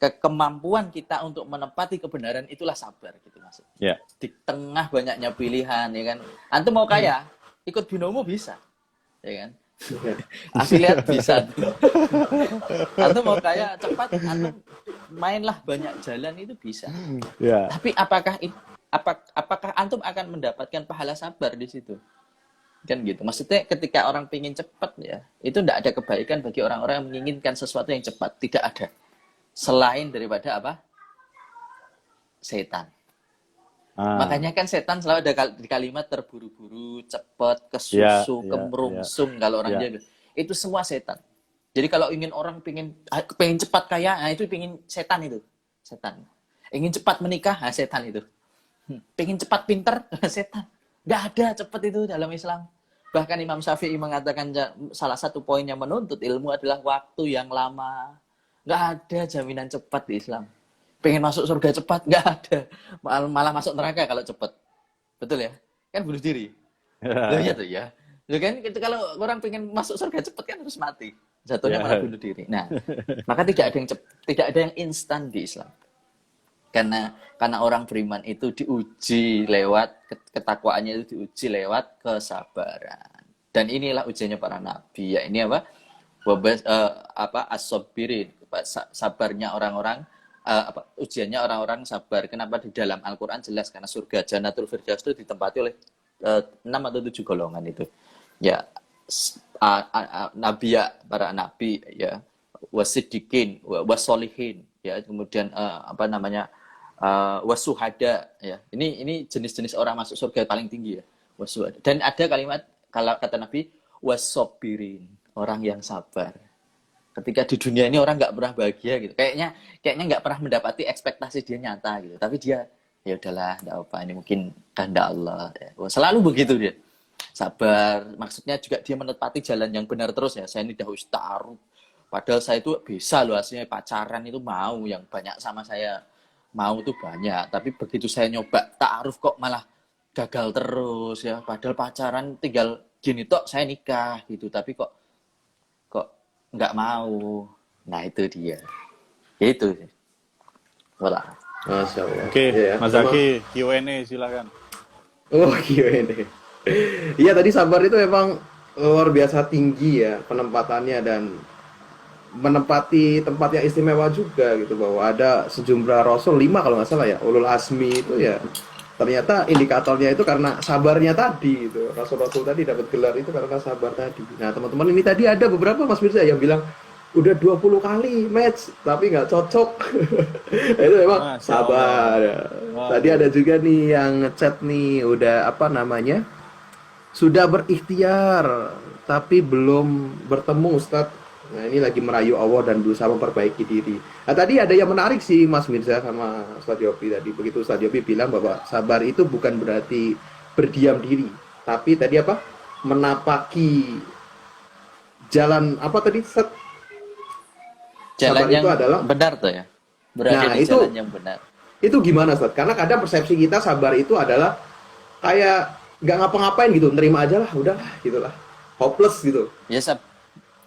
Kemampuan kita untuk menempati kebenaran itulah sabar gitu maksudnya. Ya. Di tengah banyaknya pilihan, ya kan. Antum mau kaya, ikut binomo bisa, ya kan. Afiliat bisa. Antum mau kaya cepat, antum mainlah banyak jalan itu bisa. Ya. Tapi apakah antum akan mendapatkan pahala sabar di situ? Kan gitu. Maksudnya ketika orang pingin cepat ya, itu tidak ada kebaikan bagi orang-orang yang menginginkan sesuatu yang cepat. Tidak ada. Selain daripada apa? Setan. Makanya kan setan selalu ada di kalimat terburu-buru, cepat, kesusu, kemerungsung kalau orang Jawa. Itu semua setan. Jadi kalau ingin orang pengen cepat kaya, nah itu pengen setan itu. Setan. Ingin cepat menikah, nah setan itu. Pengen cepat pinter, setan. Nggak ada cepat itu dalam Islam. Bahkan Imam Syafi'i mengatakan salah satu poin yang menuntut ilmu adalah waktu yang lama. Nggak ada jaminan cepat di Islam. Pengen masuk surga cepat, nggak ada. Malah masuk neraka kalau cepat. Betul ya? Kan bunuh diri. Loh iya tuh ya. Loh kan kalau orang pengen masuk surga cepat kan harus mati. Jatuhnya malah bunuh diri. Nah, maka tidak ada yang instan di Islam. Karena orang beriman itu diuji lewat ketakwaannya, itu diuji lewat kesabaran. Dan inilah ujiannya para nabi. Ya ini apa? As-sabirin, sabarnya orang-orang, ujiannya orang-orang sabar. Kenapa di dalam Al-Quran jelas? Karena surga Jannatul Firdaus itu ditempati oleh 6 atau 7 golongan itu. Ya, nabi ya, para nabi ya, wasiddiqin, wasolihin, ya, kemudian wasuhada, ya. Ini jenis-jenis orang masuk surga paling tinggi ya, wasuhada. Dan ada kalimat kalau kata Nabi wasobirin, orang yang sabar. Ketika di dunia ini orang nggak pernah bahagia gitu, kayaknya nggak pernah mendapati ekspektasi dia nyata gitu, tapi dia ya udahlah, nggak apa, ini mungkin kehendak Allah ya. Selalu begitu dia, sabar. Maksudnya juga dia menepati jalan yang benar terus ya. Saya ini dah taruh, padahal saya itu bisa loh aslinya pacaran itu mau yang banyak sama saya, mau tuh banyak, tapi begitu saya nyoba ta'aruf kok malah gagal terus ya. Padahal pacaran tinggal gini tok saya nikah gitu, tapi kok nggak mau. Nah itu dia. Itu. Voilà. Masya Allah. Oke, Ya, Mas Zaki, Q&A silakan. Oh, Q&A. Iya, tadi sabar itu memang luar biasa tinggi ya penempatannya, dan menempati tempat yang istimewa juga gitu, bahwa ada sejumlah rasul 5 kalau nggak salah ya, ulul azmi itu ya, ternyata indikatornya itu karena sabarnya tadi gitu. Rasul-rasul tadi dapat gelar itu karena sabar tadi. Nah teman-teman, ini tadi ada beberapa Mas Mirza yang bilang udah 20 kali match tapi nggak cocok. Itu memang sabar ya. Tadi ada juga nih yang ngechat nih, udah sudah berikhtiar tapi belum bertemu Ustadz. Nah ini lagi merayu Allah dan berusaha memperbaiki diri. Nah tadi ada yang menarik sih Mas Mirza sama Ustadz Yopi tadi. Begitu Ustadz Yopi bilang bahwa sabar itu bukan berarti berdiam diri, tapi tadi menapaki jalan jalan sabar yang itu adalah benar tuh ya. Berada di jalan yang benar. Itu gimana Ustadz? Karena kadang persepsi kita sabar itu adalah kayak nggak ngapa-ngapain gitu, nerima aja lah, udah gitulah, hopeless gitu.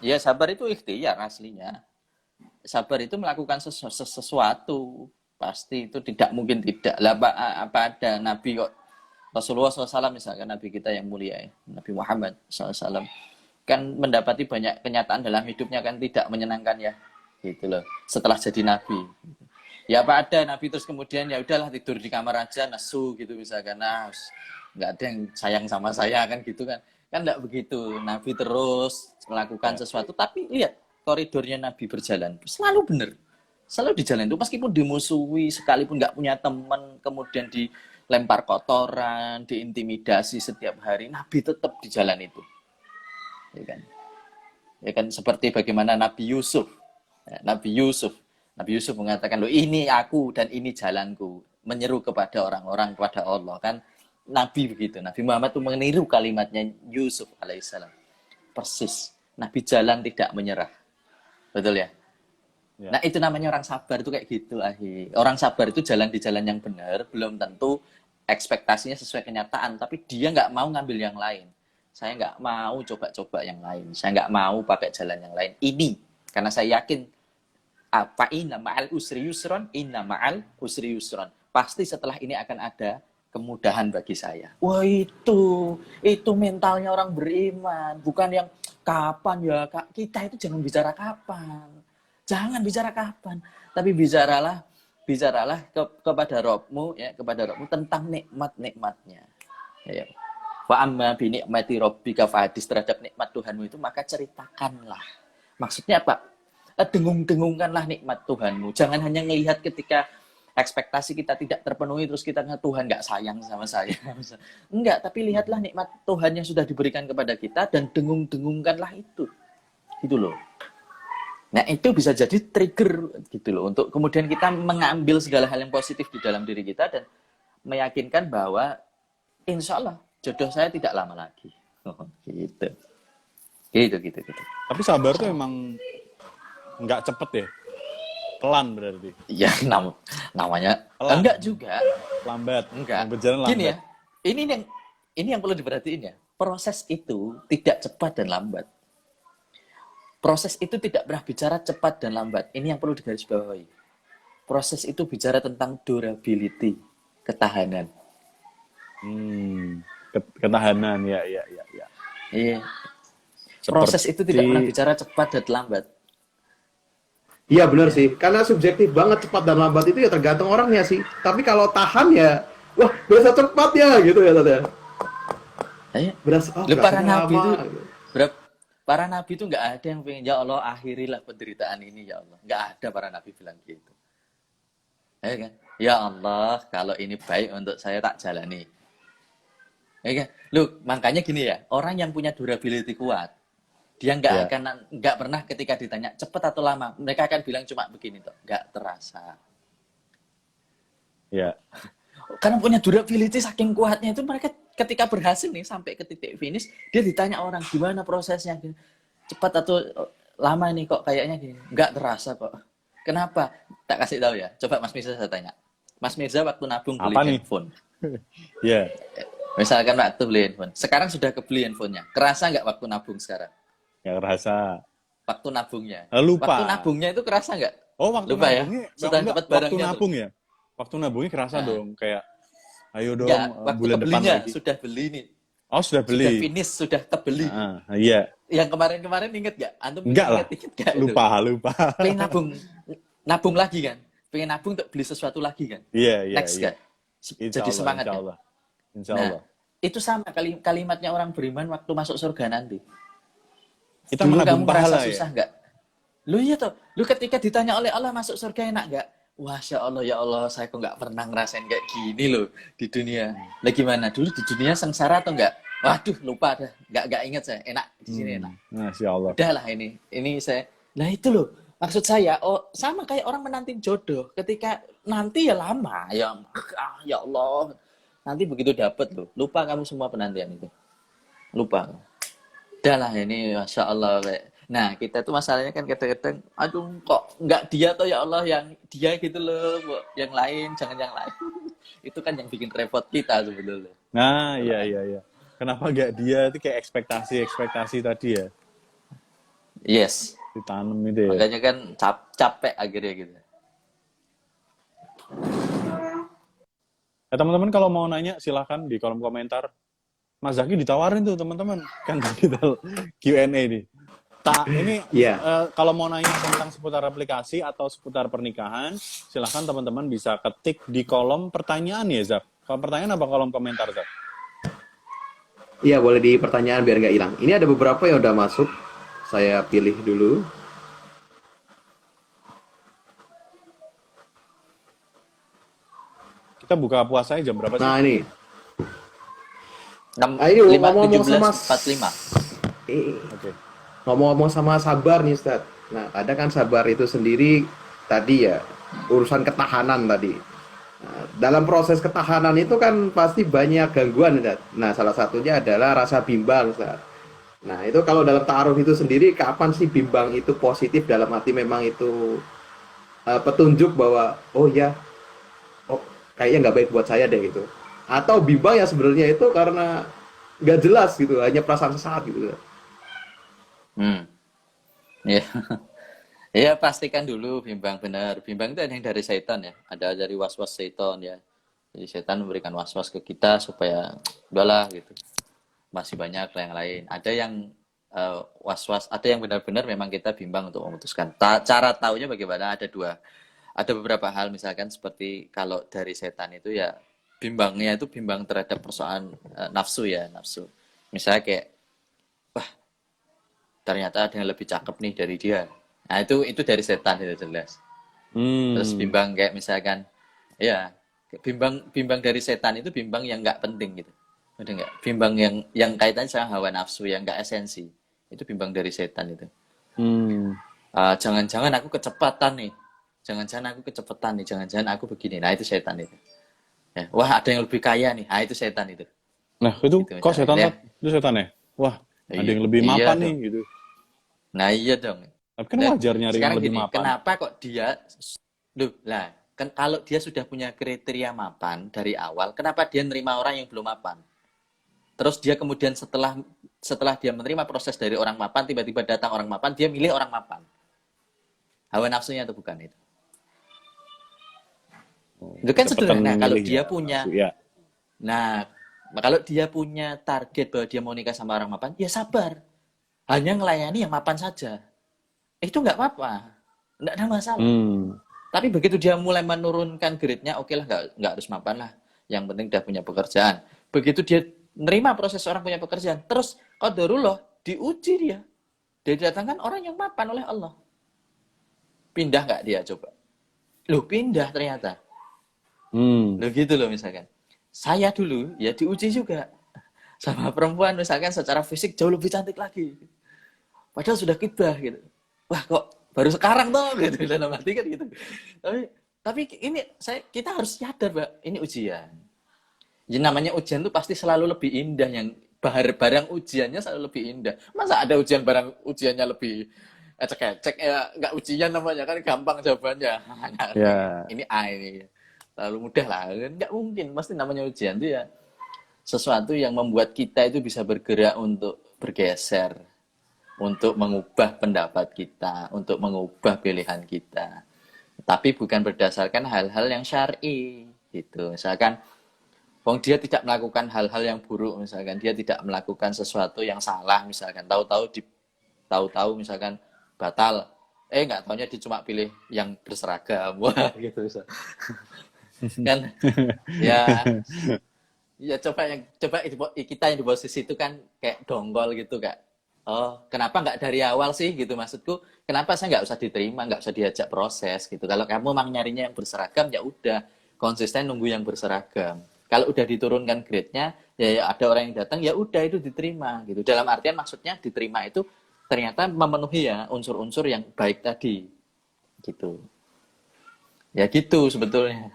Ya sabar itu ikhtiar aslinya. Sabar itu melakukan sesuatu. Pasti itu tidak mungkin tidak. Lah apa ada Nabi kok, Rasulullah SAW misalkan, Nabi kita yang mulia ya, Nabi Muhammad SAW, kan mendapati banyak kenyataan dalam hidupnya kan tidak menyenangkan ya. Gitu loh. Setelah jadi Nabi. Ya apa ada Nabi terus kemudian ya udahlah tidur di kamar aja, nesu gitu misalkan. Nah, nggak ada yang sayang sama saya kan gitu kan. Kan enggak begitu. Nabi terus melakukan sesuatu, tapi lihat koridornya Nabi berjalan selalu benar. Selalu di jalan itu meskipun dimusuhi, sekalipun nggak punya teman, kemudian lempar kotoran, diintimidasi setiap hari, Nabi tetap di jalan itu. Ya kan? Ya kan seperti bagaimana Nabi Yusuf. Ya, Nabi Yusuf mengatakan, "Loh, ini aku dan ini jalanku." Menyeru kepada orang-orang, kepada Allah kan. Nabi begitu. Nabi Muhammad itu meniru kalimatnya Yusuf alaihissalam. Persis. Nabi jalan tidak menyerah. Betul ya? Ya. Nah, itu namanya orang sabar itu kayak gitu, Ahi. Orang sabar itu jalan di jalan yang benar, belum tentu ekspektasinya sesuai kenyataan, tapi dia nggak mau ngambil yang lain. Saya nggak mau coba-coba yang lain. Saya nggak mau pakai jalan yang lain. Ini, karena saya yakin, apa inna ma'al usri yusron, inna ma'al usri yusron. Pasti setelah ini akan ada kemudahan bagi saya. Wah, itu mentalnya orang beriman. Bukan yang kapan ya, Kak. Kita itu jangan bicara kapan. Jangan bicara kapan, tapi bicaralah kepada Rabbmu, ya, kepada Rabbmu tentang nikmat-nikmatnya. Ya. Wa amma bi nikmati rabbika fahadis, terhadap nikmat Tuhanmu itu maka ceritakanlah. Maksudnya apa? Dengung-dengungkanlah nikmat Tuhanmu. Jangan hanya melihat ketika ekspektasi kita tidak terpenuhi terus kita Tuhan nggak sayang sama saya. Enggak, tapi lihatlah nikmat Tuhan yang sudah diberikan kepada kita dan dengung-dengungkanlah itu. Gitu loh. Nah, itu bisa jadi trigger gitu loh untuk kemudian kita mengambil segala hal yang positif di dalam diri kita dan meyakinkan bahwa insya Allah jodoh saya tidak lama lagi. Gitu. Gitu. Tapi sabar tuh emang nggak cepet ya, pelan berarti. Ya, namanya Pelan. enggak juga. Lambat. Enggak. Berjalan lambat. Gini ya, ini yang perlu diperhatiin ya. Proses itu tidak cepat dan lambat. Proses itu tidak pernah bicara cepat dan lambat. Ini yang perlu digarisbawahi. Proses itu bicara tentang durability, ketahanan. Ketahanan, ya. Iya. Proses itu tidak pernah bicara cepat dan lambat. Iya benar sih, karena subjektif banget cepat dan lambat itu ya tergantung orangnya sih. Tapi kalau tahan ya, wah berasa cepat ya gitu ya Tata. Berasa Para nabi lama. itu para nabi itu nggak ada yang pengen, ya Allah akhirilah penderitaan ini ya Allah. Nggak ada para nabi bilang gitu. Ya kan? Ya Allah, kalau ini baik untuk saya tak jalani. Ya kan? Loh, makanya gini ya, orang yang punya durability kuat, dia nggak pernah ketika ditanya cepat atau lama, mereka akan bilang cuma begini toh, nggak terasa. Ya. Karena punya durability saking kuatnya itu, mereka ketika berhasil nih sampai ke titik finish, dia ditanya orang gimana prosesnya, cepat atau lama nih kok kayaknya gini, nggak terasa kok. Kenapa? Tak kasih tahu ya. Coba Mas Mirza saya tanya. Mas Mirza waktu nabung beli handphone. Ya. Misalkan waktu beli handphone. Sekarang sudah kebeli handphonenya. Kerasa nggak waktu nabung sekarang? Nggak kerasa. Waktu nabungnya. Lupa. Waktu nabungnya itu kerasa nggak? Oh, waktu lupa nabungnya. Ya? Sudah dapat barangnya. Waktu nabung ya? Waktu nabungnya kerasa dong. Kayak, ayo dong waktu bulan depan lagi. Sudah beli nih. Oh, sudah beli. Sudah finish, sudah kebeli. Iya. Yang kemarin-kemarin inget nggak? Antum enggak lah. Inget gak? Lupa. Pengen nabung lagi kan? Pengen nabung untuk beli sesuatu lagi kan? Iya. Next kan? Jadi semangat kan? Insya Allah. Itu sama kalimatnya orang beriman waktu masuk surga nanti. Kita dulu kamu merasa ya? susah nggak? Lu iya toh. Lu ketika ditanya oleh Allah masuk surga enak nggak? Wah, Masya Allah, ya Allah, saya kok nggak pernah ngerasain kayak gini loh di dunia. Lagi mana? Dulu di dunia sengsara atau nggak? Waduh, lupa dah. Nggak inget saya. Enak di sini enak. Masya Allah. Udahlah ini saya. Nah itu loh. Maksud saya, sama kayak orang menanti jodoh. Ketika nanti ya lama, ya Allah. Nanti begitu dapet loh. Lupa kamu semua penantian itu. Lupa. Udahlah ini, Masya Allah. Nah, kita tuh masalahnya kan kadang-kadang, aduh kok nggak dia tuh ya Allah, yang dia gitu loh, yang lain, jangan yang lain. Itu kan yang bikin repot kita sebetulnya. Nah, iya. Kenapa nggak dia? Itu kayak ekspektasi tadi ya? Yes. Ditanam itu ya. Makanya kan capek akhirnya gitu. Teman-teman kalau mau nanya silahkan di kolom komentar. Mas Zaki ditawarin tuh teman-teman. Kan kita Q&A nih. Ini kalau mau nanya tentang seputar aplikasi atau seputar pernikahan, silahkan teman-teman bisa ketik di kolom pertanyaan ya, Zak. Kolom pertanyaan apa kolom komentar, Zak? Iya, boleh di pertanyaan biar nggak hilang. Ini ada beberapa yang udah masuk. Saya pilih dulu. Kita buka puasanya jam berapa sih? Nah ini, 6, ini 5, ngomong-ngomong sama 17.45. Oke. ngomong-ngomong sama sabar nih Ustaz. Nah, ada kan sabar itu sendiri tadi ya urusan ketahanan tadi. Nah, dalam proses ketahanan itu kan pasti banyak gangguan Ustaz. Nah, salah satunya adalah rasa bimbang Ustaz. Nah, itu kalau dalam ta'aruf itu sendiri kapan sih bimbang itu positif dalam arti memang itu petunjuk bahwa oh ya, oh kayaknya nggak baik buat saya deh gitu. Atau bimbang ya sebenarnya itu karena nggak jelas gitu, hanya perasaan sesaat gitu. Hmm. Ya. Ya, pastikan dulu bimbang benar. Bimbang itu ada yang dari setan ya. Ada dari was-was setan ya. Jadi setan memberikan was-was ke kita supaya udahlah gitu. Masih banyak yang lain. Ada yang was-was, ada yang benar-benar memang kita bimbang untuk memutuskan. Cara taunya bagaimana? Ada dua. Ada beberapa hal misalkan seperti kalau dari setan itu ya bimbangnya itu bimbang terhadap persoalan nafsu ya, nafsu. Misalnya kayak wah, ternyata ada yang lebih cakep nih dari dia. Nah, itu dari setan itu jelas. Terus bimbang kayak misalkan ya bimbang dari setan itu bimbang yang nggak penting gitu. Udah nggak? Bimbang yang kaitannya sama hawa nafsu yang nggak esensi. Itu bimbang dari setan itu. Jangan-jangan aku kecepatan nih. Jangan-jangan aku kecepatan nih. Jangan-jangan aku begini. Nah, itu setan itu. Ya, wah, ada yang lebih kaya nih. Nah, itu setan itu. Nah, itu Gitu, kok setan misalnya. Tat? Itu setan ya? Wah, ada yang lebih Iya mapan dong. nih gitu. Nah, iya dong. Tapi kan Dan wajar nyari yang sekarang lebih gini, mapan. kenapa kok dia, loh, lah, kan kalau dia sudah punya kriteria mapan dari awal, kenapa dia nerima orang yang belum mapan? Terus dia kemudian setelah dia menerima proses dari orang mapan, tiba-tiba datang orang mapan, dia milih orang mapan. Hawa nafsunya itu bukan itu. Itu kan Cepetan sederhana. Kalau milih dia ya, punya, nafsu, ya. nah, kalau dia punya target bahwa dia mau nikah sama orang mapan, ya sabar. Hanya ngelayani yang mapan saja. Itu nggak apa-apa. Nggak ada masalah. Tapi begitu dia mulai menurunkan grade-nya, oke lah, nggak harus mapan lah. Yang penting dia punya pekerjaan. Begitu dia nerima proses orang punya pekerjaan, terus qadarullah diuji dia. Dia didatangkan orang yang mapan oleh Allah. Pindah nggak dia coba? Loh, pindah ternyata. Loh gitu loh misalkan. Saya dulu ya diuji juga. Sama perempuan misalkan secara fisik jauh lebih cantik lagi. Padahal sudah kibah gitu. Wah kok baru sekarang toh gitu dalam hati kan gitu. Tapi ini kita harus sadar, Mbak, ini ujian. Ya, namanya ujian tuh pasti selalu lebih indah, yang barang ujiannya selalu lebih indah. Masa ada barang ujiannya lebih ecek-ecek ya, nggak ujian namanya kan gampang jawabannya. Ya. Ini A ini. Terlalu mudah lah, nggak mungkin. Pasti namanya ujian tuh ya sesuatu yang membuat kita itu bisa bergerak untuk bergeser, untuk mengubah pendapat kita, untuk mengubah pilihan kita. Tapi bukan berdasarkan hal-hal yang syar'i gitu. Misalkan dia tidak melakukan hal-hal yang buruk, misalkan dia tidak melakukan sesuatu yang salah, misalkan tahu-tahu misalkan batal, nggak taunya dia cuma pilih yang berseragam, wah gitu kan ya coba kita yang di posisi itu kan kayak dongkol gitu kak. Oh, kenapa nggak dari awal sih gitu, maksudku kenapa saya nggak usah diterima, nggak usah diajak proses gitu. Kalau kamu memang nyarinya yang berseragam ya udah konsisten nunggu yang berseragam. Kalau udah diturunkan grade-nya ya ada orang yang datang ya udah itu diterima gitu. Dalam artian maksudnya diterima itu ternyata memenuhi ya unsur-unsur yang baik tadi gitu. Ya gitu sebetulnya.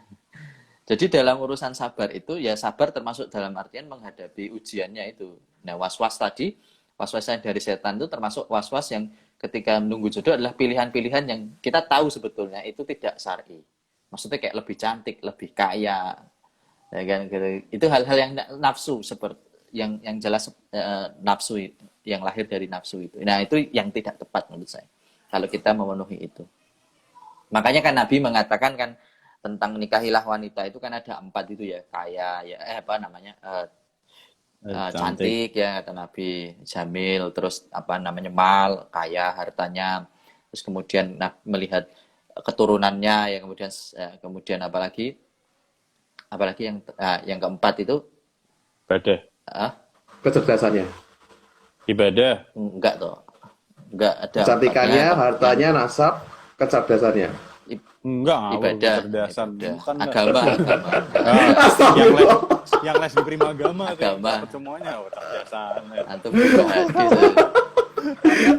Jadi dalam urusan sabar itu ya sabar termasuk dalam artian menghadapi ujiannya itu. Nah was-was tadi, was-was yang dari setan itu termasuk was-was yang ketika menunggu jodoh adalah pilihan-pilihan yang kita tahu sebetulnya itu tidak syar'i. Maksudnya kayak lebih cantik, lebih kaya, ya kan gitu. Itu hal-hal yang nafsu seperti yang jelas nafsu yang lahir dari nafsu itu. Nah itu yang tidak tepat menurut saya. Kalau kita memenuhi itu. Makanya kan Nabi mengatakan kan tentang nikahilah wanita itu kan ada 4 itu ya, kaya ya cantik ya kata Nabi, jamil, terus mal, kaya hartanya, terus kemudian melihat keturunannya, ya kemudian apalagi yang keempat itu ibadah. Kecerdasannya. Ibadah. Enggak ada Kecantikannya, hartanya, nasab, kecerdasannya. Enggak, ngawur, Ibadah, kecerdasan. ibadah. Bukan, enggak. Agama. Ah, yang les di Prima Agama tuh, yang Agama. dapat semuanya, kecerdasan. Antum juga hadis.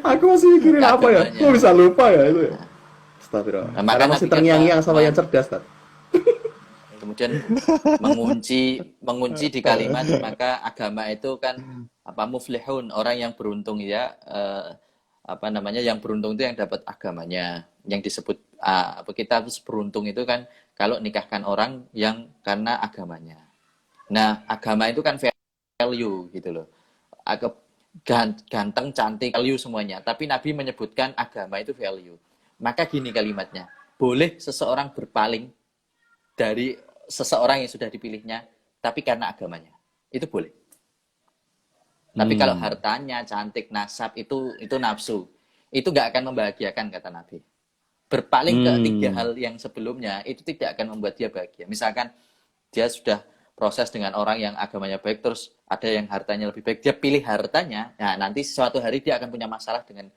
Aku masih mikirin apa ya? Agamanya. Kok bisa lupa ya itu ya? Astagfirullah. Nah, Karena makanya masih Nabi terngiang-ngiang kata, sama yang cerdas, Tat. kemudian mengunci di kalimat, maka agama itu kan apa, muflihun, orang yang beruntung ya, apa namanya, yang beruntung itu yang dapat agamanya. Yang disebut apa, kita harus beruntung itu kan kalau nikahkan orang yang karena agamanya. Nah, agama itu kan value gitu loh. Ganteng, cantik, value semuanya. Tapi Nabi menyebutkan agama itu value. Maka gini kalimatnya, boleh seseorang berpaling dari seseorang yang sudah dipilihnya, tapi karena agamanya. Itu boleh. Tapi kalau hartanya, cantik, nasab, itu nafsu. Itu nggak akan membahagiakan, kata Nabi. Berpaling ke 3 hal yang sebelumnya, itu tidak akan membuat dia bahagia. Misalkan dia sudah proses dengan orang yang agamanya baik, terus ada yang hartanya lebih baik, dia pilih hartanya, nah nanti suatu hari dia akan punya masalah dengan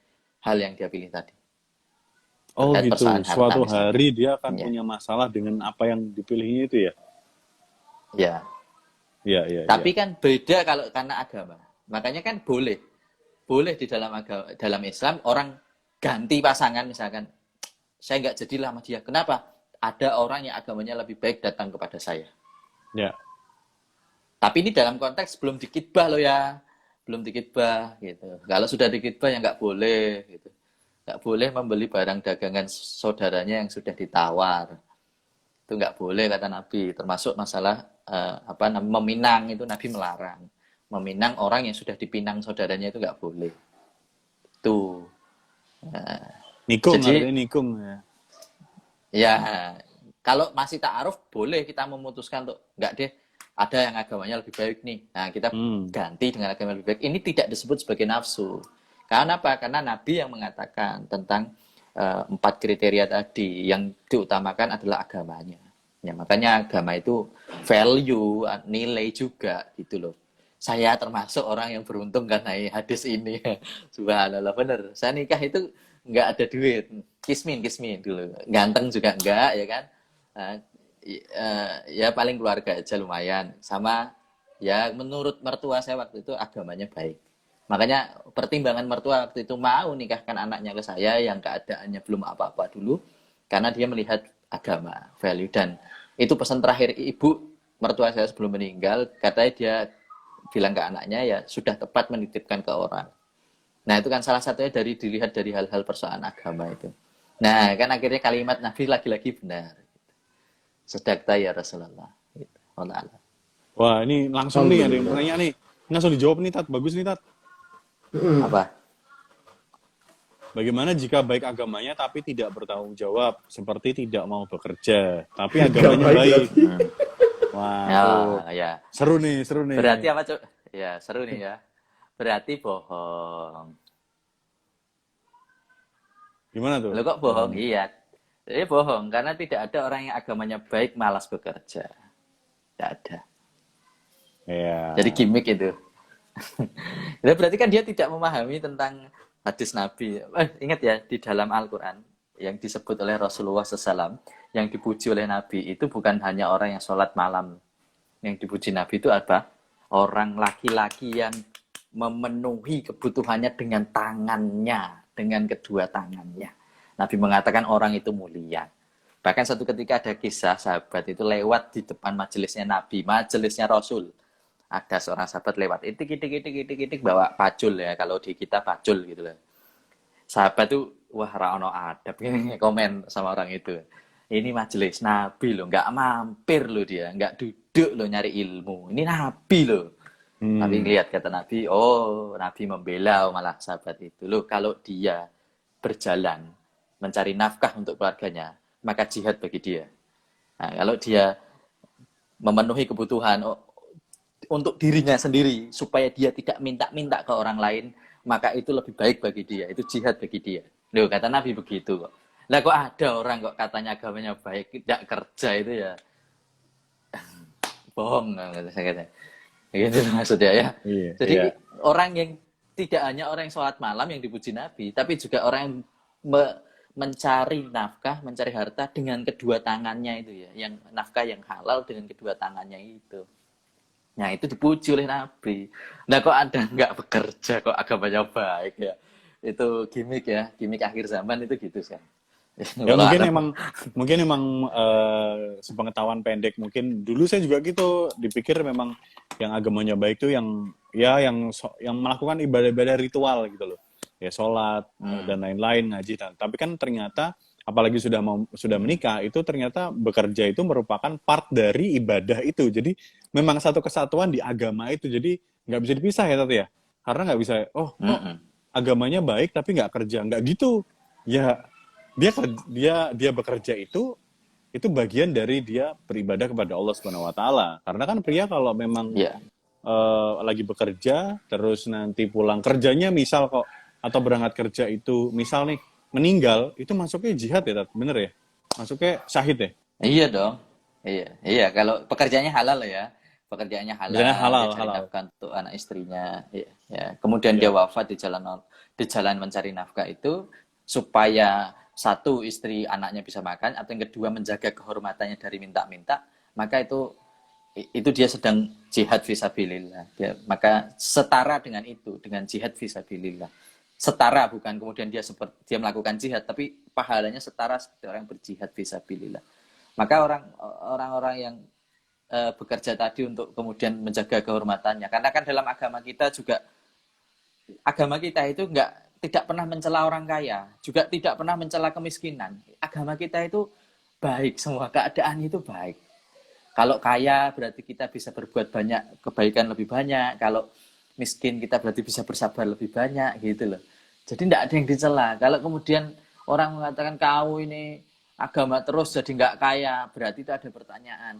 hal yang dia pilih tadi. Oh Terkait gitu, persoalan harta suatu misalnya. hari dia akan Iya. punya masalah dengan apa yang dipilihnya itu ya? Ya. Iya. Tapi kan beda kalau karena agama. Makanya kan boleh di dalam Islam orang ganti pasangan, misalkan saya nggak jadilah sama dia. Kenapa? Ada orang yang agamanya lebih baik datang kepada saya. Ya. Tapi ini dalam konteks belum dikitbah loh ya, belum dikitbah gitu. Kalau sudah dikitbah ya nggak boleh gitu. Nggak boleh membeli barang dagangan saudaranya yang sudah ditawar. Itu nggak boleh, kata Nabi. Termasuk masalah meminang, itu Nabi melarang. Meminang orang yang sudah dipinang saudaranya itu nggak boleh. Itu. Nikung, Jadi, artinya nikung ya. Ya, kalau masih ta'aruf boleh kita memutuskan untuk nggak deh, ada yang agamanya lebih baik nih. Nah, kita ganti dengan agama yang lebih baik. Ini tidak disebut sebagai nafsu. Karena apa? Karena Nabi yang mengatakan tentang 4 kriteria tadi, yang diutamakan adalah agamanya. Ya, makanya agama itu value, nilai juga gitu loh. Saya termasuk orang yang beruntung karena hadis ini. Subhanallah, bener. Saya nikah itu nggak ada duit. Kismin dulu. Ganteng juga enggak, ya kan? Ya paling keluarga aja lumayan. Sama ya menurut mertua saya waktu itu agamanya baik. Makanya pertimbangan mertua waktu itu mau nikahkan anaknya ke saya yang keadaannya belum apa-apa dulu, karena dia melihat agama, value. Dan itu pesan terakhir ibu mertua saya sebelum meninggal, katanya dia bilang ke anaknya, ya sudah tepat menitipkan ke orang. Nah itu kan salah satunya dilihat dari hal-hal persoalan agama itu. Nah kan akhirnya kalimat Nabi lagi-lagi benar. Sedakta ya Rasulullah. Allah. Wah, ini langsung nih ada yang nanya nih. Langsung dijawab nih, Tat. Bagus nih, Tat. Apa? Bagaimana jika baik agamanya tapi tidak bertanggung jawab, seperti tidak mau bekerja, tapi agamanya baik? Wah, ya. Seru nih. Berarti apa, Cuk? Ya, seru nih ya. Berarti bohong. Gimana tuh? Lo kok bohong? Iya. Jadi bohong, karena tidak ada orang yang agamanya baik malas bekerja. Tidak ada. Iya. Jadi gimmick itu. Nah, berarti kan dia tidak memahami tentang hadis Nabi. Ingat ya, di dalam Al-Quran yang disebut oleh Rasulullah SAW, yang dipuji oleh Nabi itu bukan hanya orang yang sholat malam. Yang dipuji Nabi itu apa? Orang laki-laki yang memenuhi kebutuhannya dengan tangannya, dengan kedua tangannya. Nabi mengatakan orang itu mulia. Bahkan satu ketika ada kisah sahabat itu lewat di depan majelisnya Nabi, majelisnya Rasul. Ada seorang sahabat lewat, itik bawa pacul ya, kalau di kita pacul gitu loh. Sahabat tuh, wah rano adab, komen sama orang itu. Ini majelis Nabi loh, nggak mampir loh dia, nggak duduk loh nyari ilmu. Ini Nabi loh. Tapi lihat kata Nabi, oh Nabi membela malah sahabat itu loh. Kalau dia berjalan mencari nafkah untuk keluarganya, maka jihad bagi dia. Nah, kalau dia memenuhi kebutuhan untuk dirinya sendiri supaya dia tidak minta-minta ke orang lain, maka itu lebih baik bagi dia, itu jihad bagi dia. Loh, kata Nabi begitu kok. Lah kok ada orang kok katanya agamanya baik tidak kerja, itu ya bohong saya kata. Gitu maksudnya ya. Iya, Jadi iya. orang yang tidak hanya orang yang sholat malam yang dipuji Nabi, tapi juga orang yang mencari nafkah, mencari harta dengan kedua tangannya itu ya, yang nafkah yang halal dengan kedua tangannya itu. Nah itu dipuji oleh Nabi. Nah kok ada nggak bekerja kok agamanya baik ya? Itu gimmick akhir zaman itu gitu kan. Ya Walau alam. mungkin emang sepengetahuan pendek, mungkin dulu saya juga gitu dipikir memang yang agamanya baik tuh yang yang melakukan ibadah-ibadah ritual gitu loh, ya sholat dan lain-lain, ngaji, tapi kan ternyata apalagi sudah menikah itu ternyata bekerja itu merupakan part dari ibadah itu, jadi memang satu kesatuan di agama itu, jadi nggak bisa dipisah ya Tati ya, karena nggak bisa kok agamanya baik tapi nggak kerja, nggak gitu ya. Dia bekerja itu bagian dari dia beribadah kepada Allah Subhanahu wa taala. Karena kan pria kalau memang Ya. lagi bekerja terus nanti pulang kerjanya misal kok atau berangkat kerja itu misal nih meninggal, itu masuknya jihad ya, Tat? Bener ya? Masuknya syahid ya? Iya dong. Iya. Kalau pekerjaannya halal ya. Pekerjaannya Misalnya halal, halal, dia cari halal. nafkah untuk anak istrinya. Ya. Kemudian dia Ya. wafat di jalan mencari nafkah itu supaya satu istri anaknya bisa makan, atau yang kedua menjaga kehormatannya dari minta-minta, maka itu dia sedang jihad fisabilillah. Maka setara dengan itu, dengan jihad fisabilillah. Setara, bukan kemudian dia melakukan jihad, tapi pahalanya setara seperti orang yang berjihad fisabilillah. Maka orang-orang yang bekerja tadi untuk kemudian menjaga kehormatannya, karena kan dalam agama kita itu tidak pernah mencela orang kaya, juga tidak pernah mencela kemiskinan. Agama kita itu baik, semua keadaan itu baik. Kalau kaya berarti kita bisa berbuat banyak kebaikan lebih banyak, kalau miskin kita berarti bisa bersabar lebih banyak gitu loh. Jadi tidak ada yang dicela. Kalau kemudian orang mengatakan kau ini agama terus jadi nggak kaya, berarti itu ada pertanyaan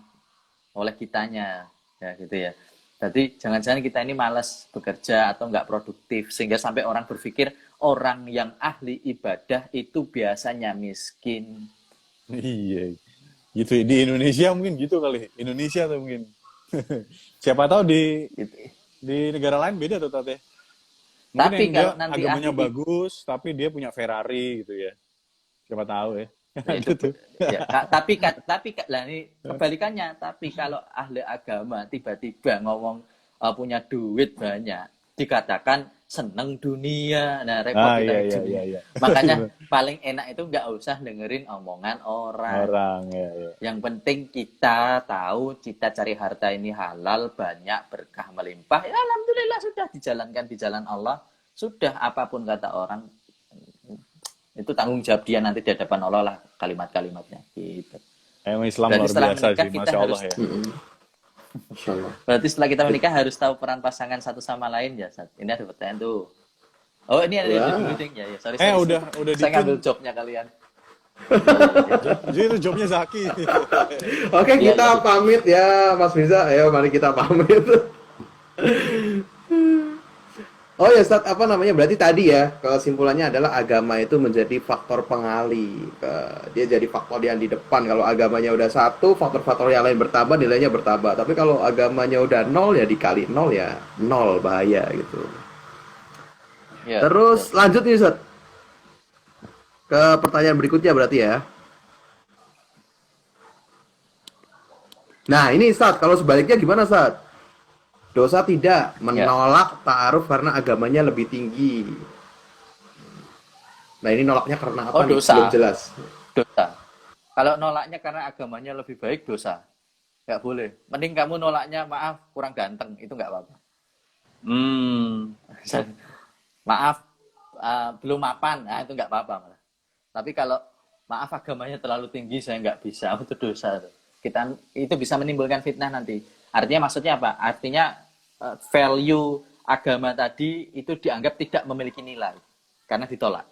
oleh kitanya, ya gitu ya. Jadi jangan-jangan kita ini malas bekerja atau nggak produktif sehingga sampai orang berpikir orang yang ahli ibadah itu biasanya miskin. Iya. Gitu di Indonesia mungkin gitu kali. Indonesia tuh mungkin. Siapa tahu Gitu. di negara lain beda tuh Tate. Mungkin Tapi yang dia kalau nanti agamanya ahli bagus tapi dia punya Ferrari gitu ya. Siapa tahu ya. itu Gitu. ya, tapi lah ini kebalikannya, tapi kalau ahli agama tiba-tiba ngomong punya duit banyak, dikatakan seneng dunia. Nah, repot kita di dunia. Iya. Makanya paling enak itu nggak usah dengerin omongan orang. Ya. Yang penting kita tahu kita cari harta ini halal, banyak, berkah melimpah. Ya, alhamdulillah sudah dijalankan di jalan Allah. Sudah, apapun kata orang, itu tanggung jawab dia nanti di hadapan Allah lah kalimat-kalimatnya gitu. Emang Islam Berarti luar setelah biasa menikah sih, kita Masya Allah harus ya. Masya Allah. berarti setelah kita menikah harus tahu peran pasangan satu sama lain ya, Sat. Ini ada pertanyaan tuh. Oh, ini ada dulu ding ya. Sorry. Udah Saya ngambil jobnya kalian. Jadi itu jobnya Zaki. Oke, Iya, kita pamit ya, Mas Mirza. Ayo, mari kita pamit. Oh ya, Ustadz, apa namanya? Berarti tadi ya, kesimpulannya adalah agama itu menjadi faktor pengalih. Dia jadi faktor yang di depan. Kalau agamanya udah satu, faktor-faktor yang lain bertambah, nilainya bertambah. Tapi kalau agamanya udah nol, ya dikali nol ya nol, bahaya gitu. Ya, Terus lanjut nih, Ustadz, ke pertanyaan berikutnya berarti ya. Nah, ini Ustadz, kalau sebaliknya gimana, Ustadz? Dosa tidak menolak ta'aruf karena agamanya lebih tinggi. Nah, ini nolaknya karena apa nih? dosa. Belum jelas. Dosa. Kalau nolaknya karena agamanya lebih baik, dosa. Nggak boleh. Mending kamu nolaknya, maaf, kurang ganteng. Itu nggak apa-apa. Maaf, belum mapan. Nah, itu nggak apa-apa malah. Tapi kalau maaf agamanya terlalu tinggi, saya nggak bisa. Itu dosa. Itu bisa menimbulkan fitnah nanti. Artinya maksudnya apa? Artinya value agama tadi itu dianggap tidak memiliki nilai karena ditolak.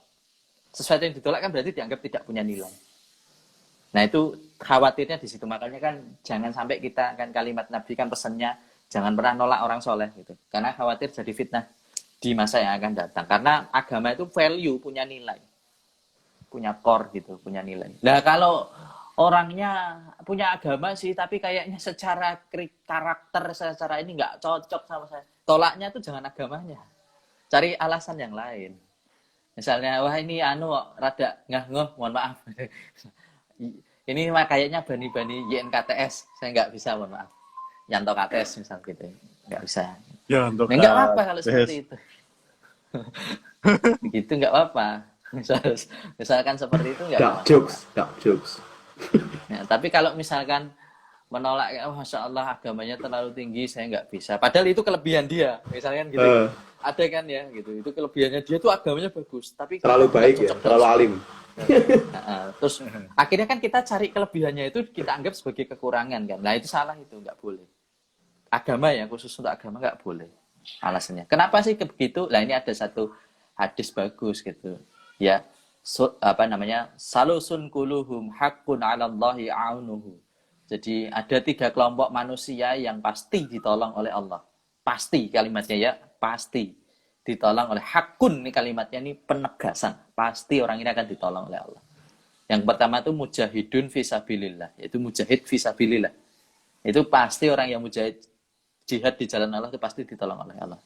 Sesuatu yang ditolak kan berarti dianggap tidak punya nilai. Nah, itu khawatirnya di situ. Makanya kan jangan sampai kita kan kalimat Nabi kan pesannya jangan pernah nolak orang soleh gitu. Karena khawatir jadi fitnah di masa yang akan datang. Karena agama itu value, punya nilai. Punya core gitu, punya nilai. Nah, kalau orangnya punya agama sih, tapi kayaknya secara karakter, secara ini nggak cocok sama saya. Tolaknya tuh jangan agamanya. Cari alasan yang lain. Misalnya, wah ini anu kok rada ngah-ngoh, mohon maaf. Ini mah kayaknya bani-bani YNKTS, saya nggak bisa, mohon maaf. Yanto KTS misal gitu, nggak bisa. Ya untuk Nah, nggak apa-apa kalau seperti itu. Begitu nggak apa-apa. Misalkan seperti itu nggak Dark apa-apa. jokes, dark jokes. Nah, tapi kalau misalkan menolak, oh, Masya Allah agamanya terlalu tinggi, saya nggak bisa. Padahal itu kelebihan dia, misalnya gitu. Ada kan ya, gitu. Itu kelebihannya dia tuh agamanya bagus, tapi Terlalu kita nggak baik ya, cocok terlalu dengan alim. terus akhirnya kan kita cari kelebihannya itu kita anggap sebagai kekurangan kan. Nah itu salah, itu nggak boleh. Agama ya, khusus untuk agama nggak boleh alasannya. Kenapa sih begitu? Nah ini ada satu hadis bagus gitu. Ya, apa namanya? Salusun kuluhum haqqun 'ala Allahi a'unuhu. Jadi ada 3 kelompok manusia yang pasti ditolong oleh Allah. Pasti kalimatnya ya, pasti ditolong oleh hakun, nih kalimatnya ini penegasan. Pasti orang ini akan ditolong oleh Allah. Yang pertama itu mujahidun fisabilillah, yaitu mujahid fisabilillah. Itu pasti orang yang mujahid jihad di jalan Allah itu pasti ditolong oleh Allah.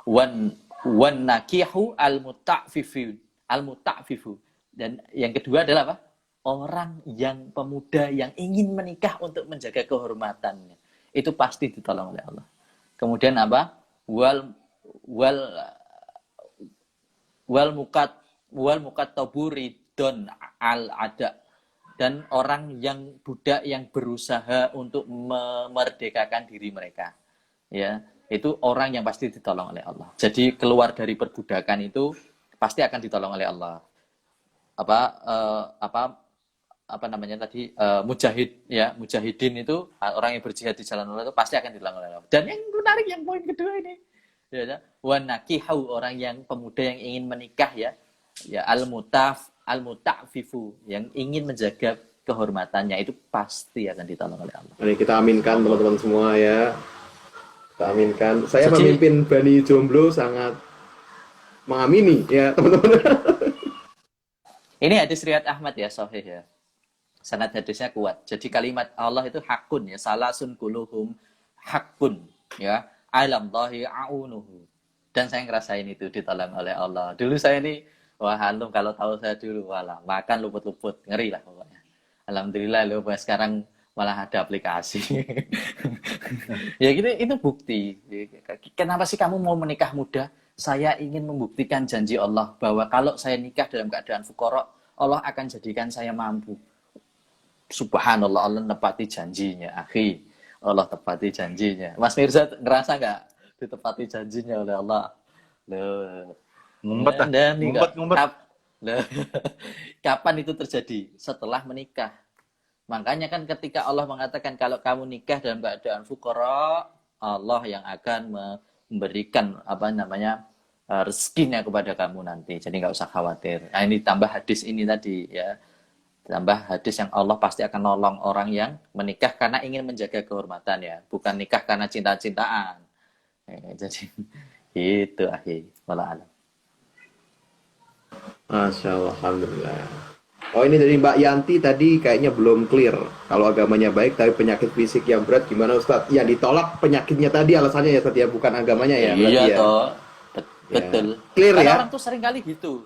Wan nakihu al-muta'fifu. Dan yang kedua adalah apa? Orang yang pemuda yang ingin menikah untuk menjaga kehormatannya. Itu pasti ditolong oleh Allah. Kemudian apa? Wal mukataburi don al ada, dan orang yang budak yang berusaha untuk memerdekakan diri mereka, ya itu orang yang pasti ditolong oleh Allah. Jadi keluar dari perbudakan itu pasti akan ditolong oleh Allah. Apa namanya tadi, mujahid ya, mujahidin itu orang yang berjihad di jalan Allah itu pasti akan ditolong oleh Allah. Dan yang menarik yang poin kedua ini, ya, wan nakihau, orang yang pemuda yang ingin menikah ya al-muta'fifu, yang ingin menjaga kehormatannya, itu pasti akan ditolong oleh Allah. Mari kita aminkan teman-teman semua ya. Kita aminkan. Saya Jadi, pemimpin Bani Jomblo sangat mengamini ya teman-teman. ini hadis riwayat Ahmad ya, sahih ya. Sanad hadisnya kuat. Jadi kalimat Allah itu hakun ya, salasun kuluhum hakun ya, alallahi a'unuhu. Dan saya ngerasain itu ditolong oleh Allah. Dulu saya ini, wah antum kalau tahu saya dulu, walah makan luput-luput, ngeri lah pokoknya. Alhamdulillah loh, sekarang malah ada aplikasi. Ya gitu, itu bukti. Kenapa sih kamu mau menikah muda? Saya ingin membuktikan janji Allah bahwa kalau saya nikah dalam keadaan fuqara, Allah akan jadikan saya mampu. Subhanallah, Allah nepati janjinya, akhi. Allah tepati janjinya. Mas Mirza ngerasa nggak ditepati janjinya oleh Allah? Loh. Ngumpet. Kapan itu terjadi? Setelah menikah. Makanya kan ketika Allah mengatakan kalau kamu nikah dalam keadaan fuqara, Allah yang akan memberikan rezekinya kepada kamu nanti. Jadi nggak usah khawatir. Nah ini tambah hadis ini tadi ya. Tambah hadis yang Allah pasti akan nolong orang yang menikah karena ingin menjaga kehormatan ya, bukan nikah karena cinta-cintaan. Jadi itu akhi, wala alam. Masya Allah, alhamdulillah. Oh ini dari Mbak Yanti tadi kayaknya belum clear. Kalau agamanya baik tapi penyakit fisik yang berat gimana Ustadz? Ya ditolak penyakitnya tadi alasannya ya Ustadz ya, bukan agamanya ya. Iya ya. toh, betul. Clear Karena ya. orang tuh sering kali gitu.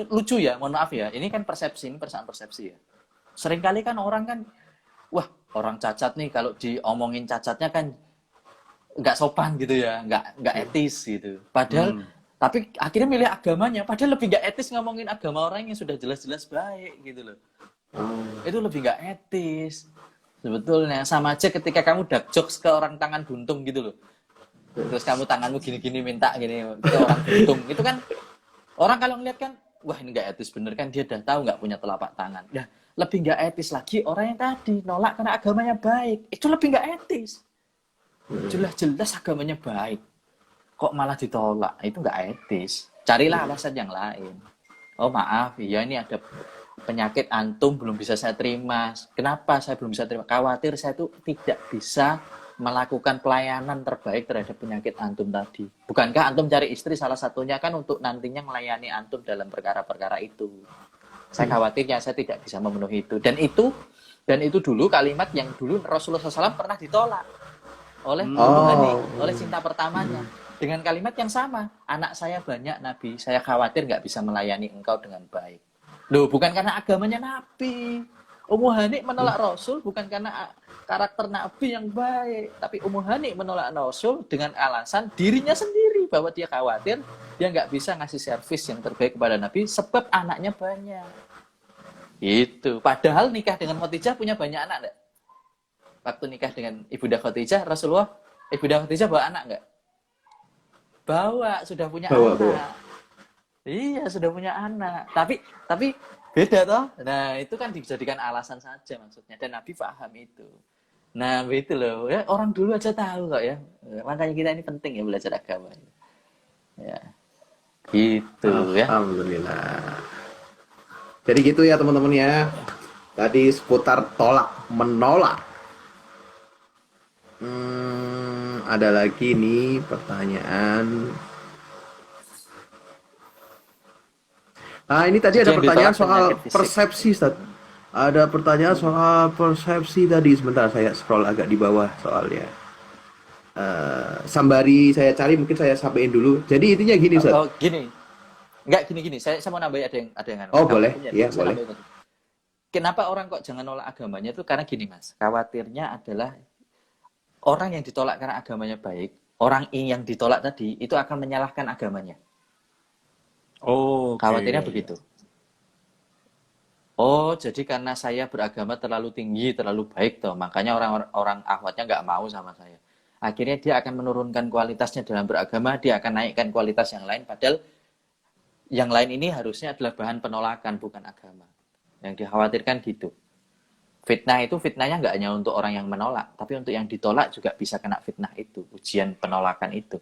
Lucu ya, mohon maaf ya. Ini kan persepsi, ini perasaan persepsi ya. Seringkali kan orang kan, wah orang cacat nih kalau diomongin cacatnya kan nggak sopan gitu ya, nggak etis gitu. Padahal, tapi akhirnya milih agamanya. Padahal lebih nggak etis ngomongin agama orang yang sudah jelas-jelas baik gitu loh. Itu lebih nggak etis. Sebetulnya sama aja ketika kamu dark jokes ke orang tangan buntung gitu loh. Terus kamu tanganmu gini-gini minta gini ke orang buntung. Itu kan orang kalau ngeliat kan, wah ini nggak etis bener kan, dia udah tahu nggak punya telapak tangan. Nah, lebih nggak etis lagi orang yang tadi nolak karena agamanya baik. Itu lebih nggak etis. Jelas-jelas agamanya baik, kok malah ditolak. Itu nggak etis. Carilah alasan yang lain. Oh maaf, ya ini ada penyakit antum belum bisa saya terima. Kenapa saya belum bisa terima? Khawatir saya tuh tidak bisa melakukan pelayanan terbaik terhadap penyakit antum tadi. Bukankah antum cari istri salah satunya kan untuk nantinya melayani antum dalam perkara-perkara itu? Saya khawatirnya saya tidak bisa memenuhi itu. Dan itu dulu kalimat yang dulu Rasulullah SAW pernah ditolak oleh oleh cinta pertamanya. dengan kalimat yang sama. Anak saya banyak, Nabi. Saya khawatir nggak bisa melayani engkau dengan baik. Loh, bukan karena agamanya Nabi. Ummu Hani menolak Rasul bukan karena karakter Nabi yang baik. Tapi Ummu Hani menolak Rasul dengan alasan dirinya sendiri. Bahwa dia khawatir dia nggak bisa ngasih servis yang terbaik kepada Nabi sebab anaknya banyak. Itu. Padahal nikah dengan Khadijah punya banyak anak enggak? Waktu nikah dengan Ibunda Khadijah, Rasulullah, Ibunda Khadijah bawa anak enggak? Bawa, sudah punya Bawa, anak. bawa. Iya, sudah punya anak. Tapi beda toh. Nah, itu kan dijadikan alasan saja maksudnya. Dan Nabi paham itu. Nah, itu loh. Ya, orang dulu aja tahu kok ya. Makanya kita ini penting ya belajar agama. Ya. Gitu ya. Alhamdulillah. Jadi gitu ya teman-teman ya. Tadi seputar tolak menolak. Ada lagi nih pertanyaan. Ini tadi ada Yang pertanyaan ditolak soal penyakit fisik. persepsi, Ustaz. Ada pertanyaan soal persepsi tadi. Sebentar saya scroll agak di bawah soalnya. Sambari saya cari, mungkin saya sampaikan dulu. Jadi intinya gini, Ustaz. Oh, gini. Enggak gini. Saya mau nambahin ada yang Oh, kamu boleh. punya, Iya, saya boleh. nambahin tadi. Kenapa orang kok jangan nolak agamanya itu karena gini, Mas. Khawatirnya adalah orang yang ditolak karena agamanya baik, orang yang ditolak tadi itu akan menyalahkan agamanya. Oh, Khawatirnya begitu. Oh, jadi karena saya beragama terlalu tinggi, terlalu baik toh, makanya orang akhwatnya nggak mau sama saya. Akhirnya dia akan menurunkan kualitasnya dalam beragama, dia akan naikkan kualitas yang lain, padahal yang lain ini harusnya adalah bahan penolakan, bukan agama. Yang dikhawatirkan gitu. Fitnah itu fitnahnya nggak hanya untuk orang yang menolak, tapi untuk yang ditolak juga bisa kena fitnah itu, ujian penolakan itu.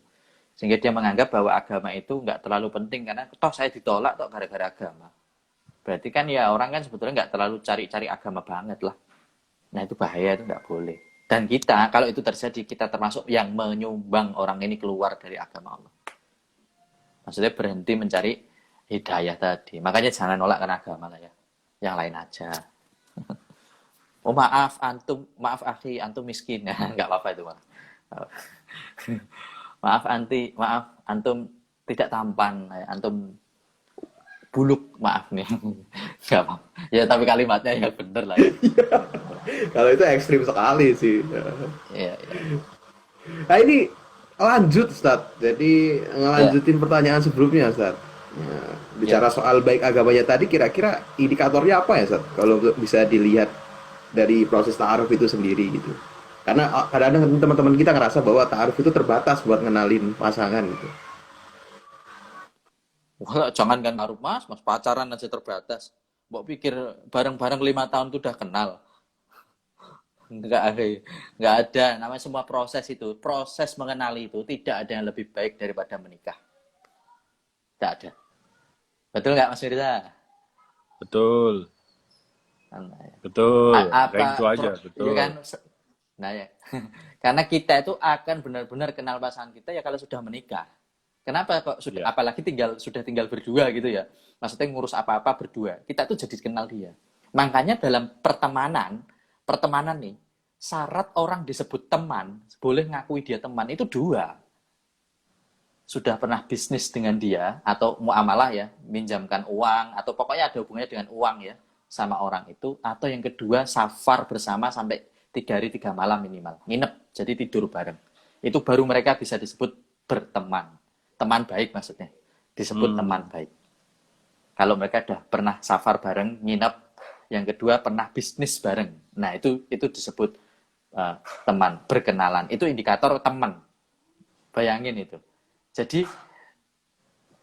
Sehingga dia menganggap bahwa agama itu nggak terlalu penting, karena toh saya ditolak toh gara-gara agama. Berarti kan ya orang kan sebetulnya nggak terlalu cari-cari agama banget lah. Nah itu bahaya, itu nggak boleh. Dan kita, kalau itu terjadi, kita termasuk yang menyumbang orang ini keluar dari agama Allah. Maksudnya berhenti mencari hidayah tadi. Makanya jangan nolak karena agama lah ya. Yang lain aja. Oh maaf, maaf akhi, antum miskin. Nggak apa-apa itu, Mas. Maaf antum tidak tampan, antum buluk, maaf nih. Nggak apa. Ya tapi kalimatnya ya bener lah ya. Kalau itu ekstrim sekali sih. Iya. Nah ini lanjut, Ustaz. Jadi ngelanjutin pertanyaan sebelumnya, Ustaz. Nah, bicara soal baik agamanya tadi, kira-kira indikatornya apa ya, Ustaz? Kalau bisa dilihat dari proses ta'aruf itu sendiri gitu. Karena kadang-kadang teman-teman kita ngerasa bahwa ta'aruf itu terbatas buat ngenalin pasangan gitu. Wah, jangan kan ngaruh mas pacaran aja terbatas. Mbok pikir bareng-bareng 5 tahun tuh udah kenal. Enggak ada. Namanya semua proses itu, proses mengenali itu tidak ada yang lebih baik daripada menikah. Tidak ada. Betul nggak Mas Mirza? betul. Nah, ya. Betul. Apa Kayak gitu aja, betul. ya kan? Nah ya. Karena kita itu akan benar-benar kenal pasangan kita ya kalau sudah menikah. Kenapa kok sudah Ya. apalagi sudah tinggal berdua gitu ya. Maksudnya ngurus apa-apa berdua. Kita tuh jadi kenal dia. Makanya dalam pertemanan nih, syarat orang disebut teman, boleh ngakui dia teman itu 2. Sudah pernah bisnis dengan dia atau muamalah ya, minjamkan uang atau pokoknya ada hubungannya dengan uang ya sama orang itu, atau yang kedua safar bersama sampai 3 hari 3 malam minimal, nginep jadi tidur bareng, itu baru mereka bisa disebut berteman, teman baik maksudnya, disebut teman baik. Kalau mereka udah pernah safar bareng, nginep, yang kedua pernah bisnis bareng, nah itu disebut teman, berkenalan, itu indikator teman. Bayangin itu. Jadi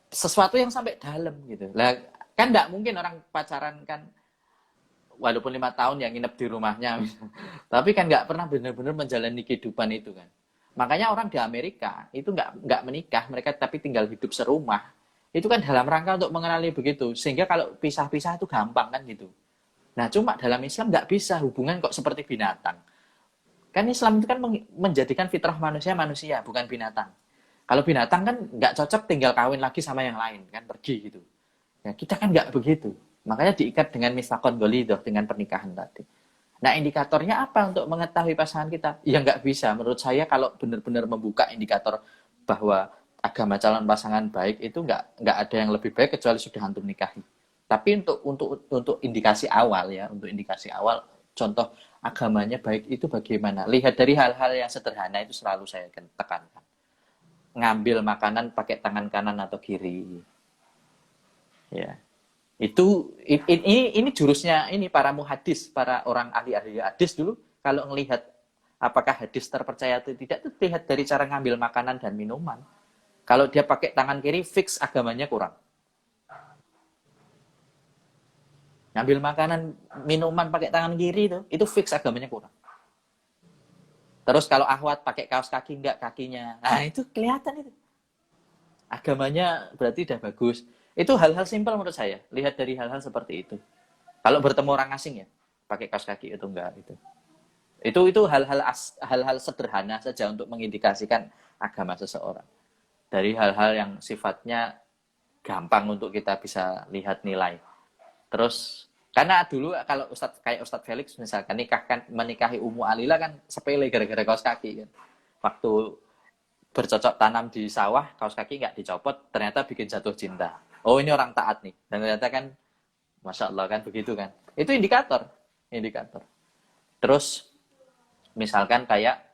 sesuatu yang sampai dalam gitu. Lah kan enggak mungkin orang pacaran kan walaupun 5 tahun yang nginep di rumahnya. Tapi kan enggak pernah benar-benar menjalani kehidupan itu kan. Makanya orang di Amerika itu enggak menikah, mereka tapi tinggal hidup serumah. Itu kan dalam rangka untuk mengenali begitu. Sehingga kalau pisah-pisah itu gampang kan gitu. Nah, cuma dalam Islam enggak bisa hubungan kok seperti binatang. Kan Islam itu kan menjadikan fitrah manusia, bukan binatang. Kalau binatang kan nggak cocok tinggal kawin lagi sama yang lain, kan pergi gitu. Ya, kita kan nggak begitu. Makanya diikat dengan misakon golidoh, dengan pernikahan tadi. Nah, indikatornya apa untuk mengetahui pasangan kita? Ya nggak bisa. Menurut saya kalau benar-benar membuka indikator bahwa agama calon pasangan baik itu nggak ada yang lebih baik kecuali sudah antum nikahi. Tapi untuk indikasi awal ya, untuk indikasi awal, contoh agamanya baik itu bagaimana? Lihat dari hal-hal yang sederhana itu selalu saya tekankan. Ngambil makanan pakai tangan kanan atau kiri. Ya. Ini jurusnya ini para muhadis, para orang ahli-ahli hadis dulu kalau melihat apakah hadis terpercaya atau tidak itu lihat dari cara ngambil makanan dan minuman. Kalau dia pakai tangan kiri fix agamanya kurang. Ngambil makanan, minuman pakai tangan kiri itu fix agamanya kurang. Terus kalau ahwat pakai kaos kaki enggak kakinya. Nah, itu kelihatan itu. Agamanya berarti udah bagus. Itu hal-hal simpel menurut saya. Lihat dari hal-hal seperti itu. Kalau bertemu orang asing ya, pakai kaos kaki itu enggak itu. Itu hal-hal sederhana saja untuk mengindikasikan agama seseorang. Dari hal-hal yang sifatnya gampang untuk kita bisa lihat nilai. Terus karena dulu kalau kayak Ustadz Felix misalkan menikahi Ummu Alila kan sepele gara-gara kaos kaki kan. Waktu bercocok tanam di sawah kaos kaki nggak dicopot ternyata bikin jatuh cinta. Oh ini orang taat nih. Dan ternyata kan Masya Allah kan begitu kan. Itu indikator. Terus misalkan kayak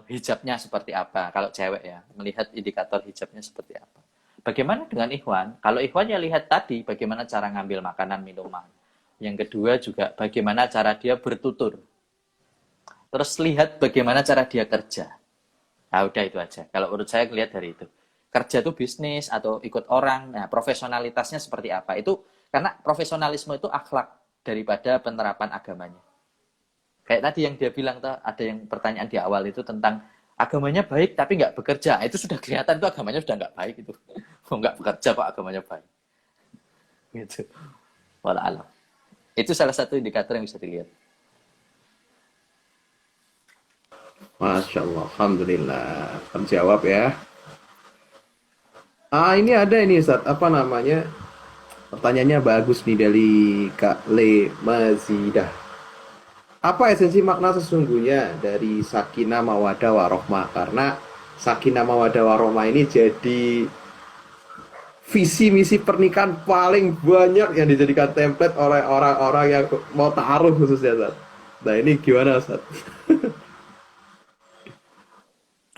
hijabnya seperti apa. Kalau cewek ya melihat indikator hijabnya seperti apa. Bagaimana dengan ikhwan? Kalau ikhwan ya lihat tadi bagaimana cara ngambil makanan, minuman. Yang kedua juga bagaimana cara dia bertutur. Terus lihat bagaimana cara dia kerja. Nah udah itu aja. Kalau menurut saya lihat dari itu. Kerja itu bisnis atau ikut orang. Nah profesionalitasnya seperti apa. Itu karena profesionalisme itu akhlak daripada penerapan agamanya. Kayak tadi yang dia bilang, ada yang pertanyaan di awal itu tentang agamanya baik tapi nggak bekerja. Itu sudah kelihatan itu agamanya sudah nggak baik itu. Nggak bekerja kok agamanya baik. Gitu. Wala'alam. Itu salah satu indikator yang bisa dilihat. Masya Allah, Alhamdulillah. Terjawab ya. Ini ada ini Ustaz, apa namanya? Pertanyaannya bagus nih dari Kak Le Mazidah. Apa esensi makna sesungguhnya dari sakinah mawaddah warohmah? Karena sakinah mawaddah warohmah ini jadi visi misi pernikahan paling banyak yang dijadikan template oleh orang-orang yang mau taruh khususnya Ustaz. Nah ini gimana Ustaz?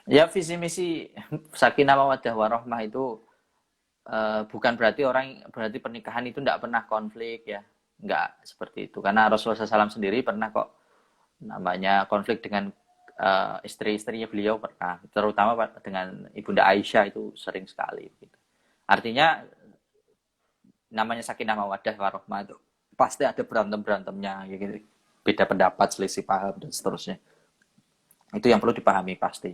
Ya visi misi sakinah mawaddah warohmah itu bukan berarti pernikahan itu tidak pernah konflik ya. Enggak seperti itu. Karena Rasulullah SAW sendiri pernah kok namanya konflik dengan istri-istrinya beliau pernah. Terutama dengan Ibunda Aisyah itu sering sekali. Gitu. Artinya namanya sakinah mawaddah warohmah itu pasti ada berantem-berantemnya. Gitu. Beda pendapat, selisih paham, dan seterusnya. Itu yang perlu dipahami pasti.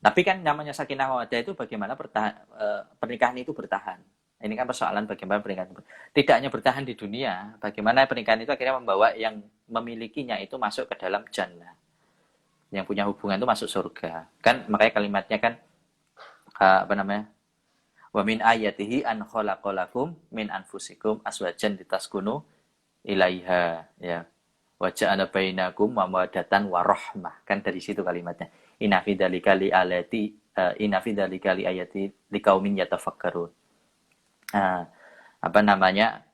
Tapi kan namanya sakinah mawaddah itu bagaimana pernikahan itu bertahan. Ini kan persoalan bagaimana pernikahan tidak hanya bertahan di dunia, bagaimana pernikahan itu akhirnya membawa yang memilikinya itu masuk ke dalam jannah. Yang punya hubungan itu masuk surga. Kan makanya kalimatnya kan apa namanya? Wa min ayatihi an khalaqalakum min anfusikum azwajan litaskunu ilaiha ya. Wa ja'ala bainakum mawaddatan warahmah. Kan dari situ kalimatnya. Inna fi dzalika li ayati liqaumin yatafakkarun. Apa namanya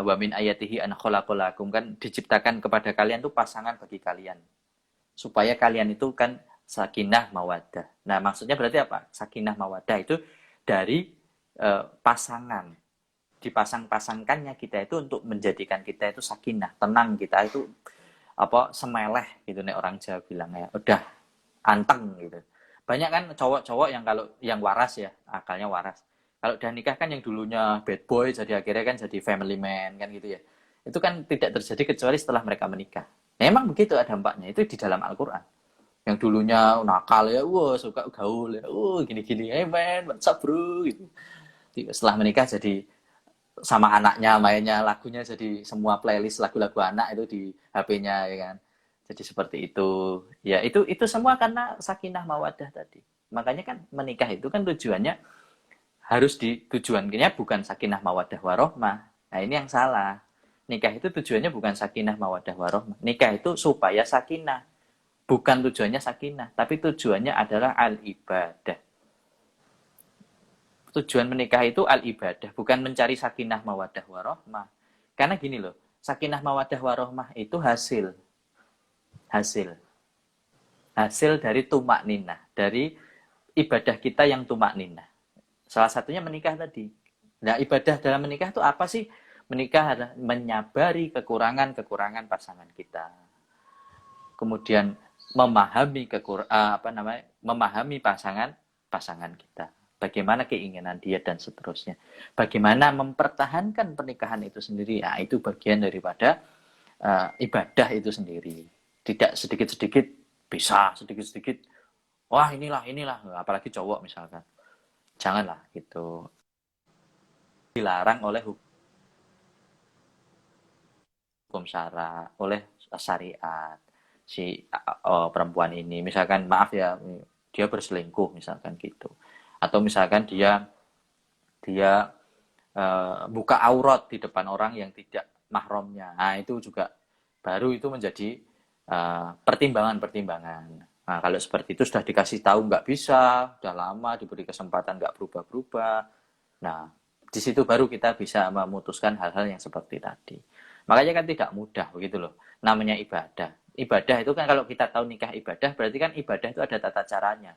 wa min ayatihi an khalaqalakum kan diciptakan kepada kalian tuh pasangan bagi kalian supaya kalian itu kan sakinah mawaddah. Nah maksudnya berarti apa? Sakinah mawaddah itu dari pasangan dipasang-pasangkannya kita itu untuk menjadikan kita itu sakinah, tenang, kita itu apa semeleh gitu nih orang Jawa bilang ya, udah anteng gitu. Banyak kan cowok-cowok yang kalau yang waras ya, akalnya waras. Kalau udah nikah kan yang dulunya bad boy jadi akhirnya kan jadi family man kan gitu ya. Itu kan tidak terjadi kecuali setelah mereka menikah. Nah, emang begitu dampaknya itu di dalam Al-Qur'an. Yang dulunya nakal ya, wah suka gaul ya, gini-gini, hey man, what's up bro gitu. Setelah menikah jadi sama anaknya mainnya lagunya jadi semua playlist lagu-lagu anak itu di HP-nya ya kan. Jadi seperti itu. Ya itu semua karena sakinah mawaddah tadi. Makanya kan menikah itu kan tujuannya tujuannya bukan sakinah mawaddah warohmah. Nah ini yang salah. Nikah itu tujuannya bukan sakinah mawaddah warohmah. Nikah itu supaya sakinah. Bukan tujuannya sakinah. Tapi tujuannya adalah al-ibadah. tujuan menikah itu al-ibadah, bukan mencari sakinah mawaddah warahmah. Karena gini loh, sakinah mawaddah warahmah itu hasil dari tumak ninah, dari ibadah kita yang tumak ninah. Salah satunya menikah tadi. Nah, ibadah dalam menikah itu apa sih? Menikah adalah menyabari kekurangan-kekurangan pasangan kita. Kemudian memahami memahami pasangan kita. Bagaimana keinginan dia dan seterusnya. Bagaimana mempertahankan pernikahan itu sendiri. Nah, itu bagian daripada ibadah itu sendiri. Tidak sedikit-sedikit bisa, sedikit-sedikit wah inilah, apalagi cowok misalkan. Janganlah gitu. Dilarang oleh hukum syara, oleh syariat. Si perempuan ini misalkan maaf ya, dia berselingkuh misalkan gitu. Atau misalkan dia buka aurat di depan orang yang tidak mahramnya. Nah, itu juga baru itu menjadi pertimbangan-pertimbangan. Nah, kalau seperti itu sudah dikasih tahu nggak bisa, sudah lama diberi kesempatan nggak berubah-berubah. Nah, di situ baru kita bisa memutuskan hal-hal yang seperti tadi. Makanya kan tidak mudah begitu loh. Namanya ibadah. Ibadah itu kan kalau kita tahu nikah ibadah, berarti kan ibadah itu ada tata caranya.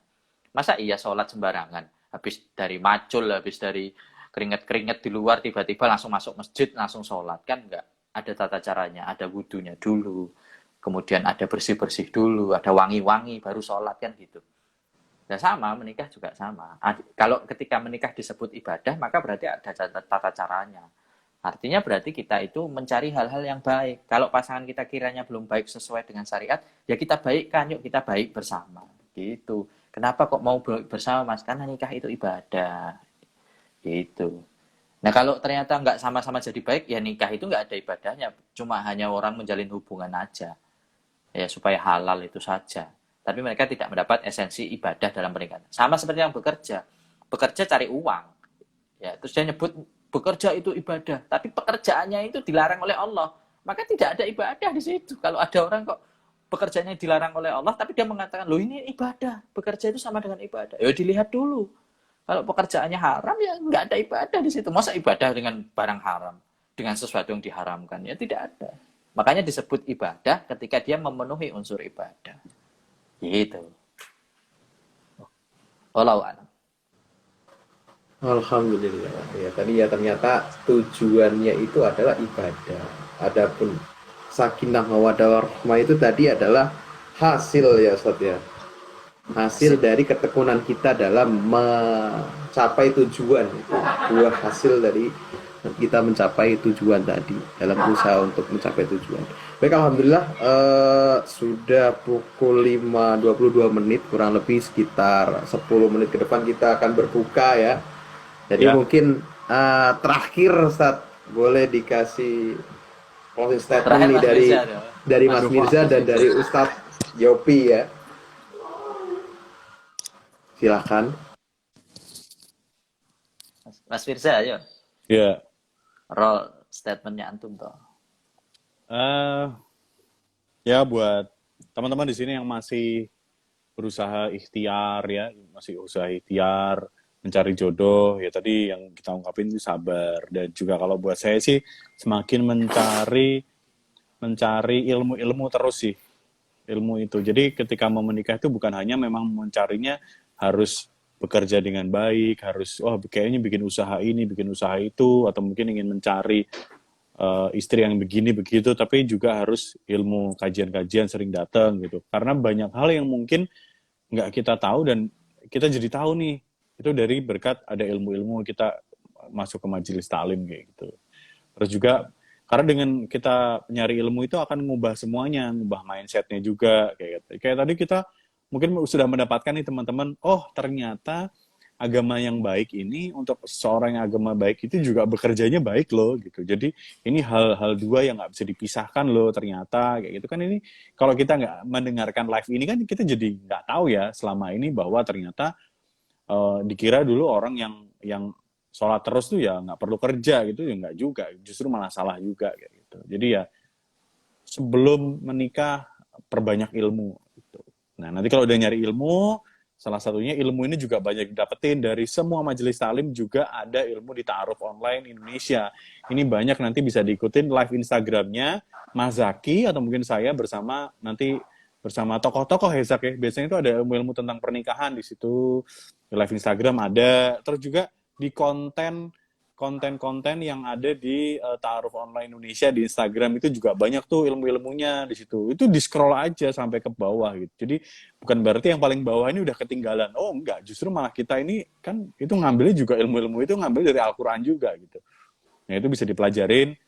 Masa iya sholat sembarangan? Habis dari macul, habis dari keringet-keringet di luar, tiba-tiba langsung masuk masjid, langsung sholat. Kan enggak. Ada tata caranya, ada wudunya dulu. Kemudian ada bersih-bersih dulu, ada wangi-wangi, baru sholat kan gitu. Dan sama, menikah juga sama. Kalau ketika menikah disebut ibadah, maka berarti ada tata caranya. Artinya berarti kita itu mencari hal-hal yang baik. Kalau pasangan kita kiranya belum baik sesuai dengan syariat, ya kita baikkan, yuk kita baik bersama. Gitu. Kenapa kok mau bersama mas? Karena nikah itu ibadah. Gitu. Nah kalau ternyata nggak sama-sama jadi baik, ya nikah itu nggak ada ibadahnya. Cuma hanya orang menjalin hubungan aja. Ya supaya halal itu saja. Tapi mereka tidak mendapat esensi ibadah dalam pernikahan. Sama seperti yang bekerja. Bekerja cari uang. Ya, terus dia nyebut bekerja itu ibadah. Tapi pekerjaannya itu dilarang oleh Allah. Maka tidak ada ibadah di situ. Kalau ada orang kok pekerjaannya dilarang oleh Allah, tapi dia mengatakan, loh ini ibadah. Bekerja itu sama dengan ibadah. Ya dilihat dulu. Kalau pekerjaannya haram, ya nggak ada ibadah di situ. Masa ibadah dengan barang haram? Dengan sesuatu yang diharamkan? Ya tidak ada. Makanya disebut ibadah ketika dia memenuhi unsur ibadah. Gitu. Wallahu a'lam. Alhamdulillah. Ya tadi ya ternyata tujuannya itu adalah ibadah. Adapun sakinah mawaddah warahmah itu tadi adalah hasil ya Ustaz ya. Hasil dari ketekunan kita dalam mencapai tujuan. Buah hasil dari kita mencapai tujuan tadi dalam usaha untuk mencapai tujuan. Baik, alhamdulillah sudah pukul 5.22 menit, kurang lebih sekitar 10 menit ke depan kita akan berbuka ya. Jadi Ya. mungkin terakhir Ustaz boleh dikasih closing statement Terakhir, nih Mas dari Mirza, dong. Mas Aduh, Mirza maaf. dan dari Ustadz Yopi ya. Silakan. Mas Firza, ayo. Ya. Roll statementnya antum toh. Eh, ya buat teman-teman di sini yang masih berusaha ikhtiar ya, masih usaha ikhtiar mencari jodoh ya, tadi yang kita ungkapin itu sabar. Dan juga kalau buat saya sih semakin mencari ilmu terus sih, ilmu itu. Jadi ketika mau menikah itu bukan hanya memang mencarinya harus bekerja dengan baik, harus kayaknya bikin usaha ini, bikin usaha itu, atau mungkin ingin mencari istri yang begini begitu, tapi juga harus ilmu, kajian-kajian sering datang gitu. Karena banyak hal yang mungkin nggak kita tahu dan kita jadi tahu nih, itu dari berkat ada ilmu-ilmu kita masuk ke majelis taklim kayak gitu. Terus juga karena dengan kita nyari ilmu itu akan mengubah semuanya, mengubah mindsetnya juga kayak gitu. Kayak tadi kita mungkin sudah mendapatkan nih teman-teman, ternyata agama yang baik ini untuk seorang yang agama baik itu juga bekerjanya baik loh gitu. Jadi ini hal-hal dua yang nggak bisa dipisahkan loh ternyata kayak gitu kan. Ini kalau kita nggak mendengarkan live ini kan kita jadi nggak tahu ya selama ini bahwa ternyata dikira dulu orang yang sholat terus tuh ya nggak perlu kerja gitu, ya nggak juga, justru malah salah juga kayak gitu. Jadi ya sebelum menikah perbanyak ilmu gitu. Nah nanti kalau udah nyari ilmu, Salah satunya ilmu ini juga banyak didapetin dari semua majelis taklim, juga ada ilmu di Ta'aruf Online Indonesia. Ini banyak, nanti bisa diikutin live Instagramnya Mas Zaki atau mungkin saya bersama tokoh-tokoh Hezak ya. Biasanya itu ada ilmu-ilmu tentang pernikahan di situ. Di live Instagram ada. Terus juga di konten-konten yang ada di Ta'aruf Online Indonesia di Instagram itu juga banyak tuh ilmu-ilmunya di situ. Itu di-scroll aja sampai ke bawah gitu. Jadi bukan berarti yang paling bawah ini udah ketinggalan. Oh enggak, justru malah kita ini kan itu ngambilnya juga ilmu-ilmu itu ngambil dari Al-Qur'an juga gitu. Nah, itu bisa dipelajarin.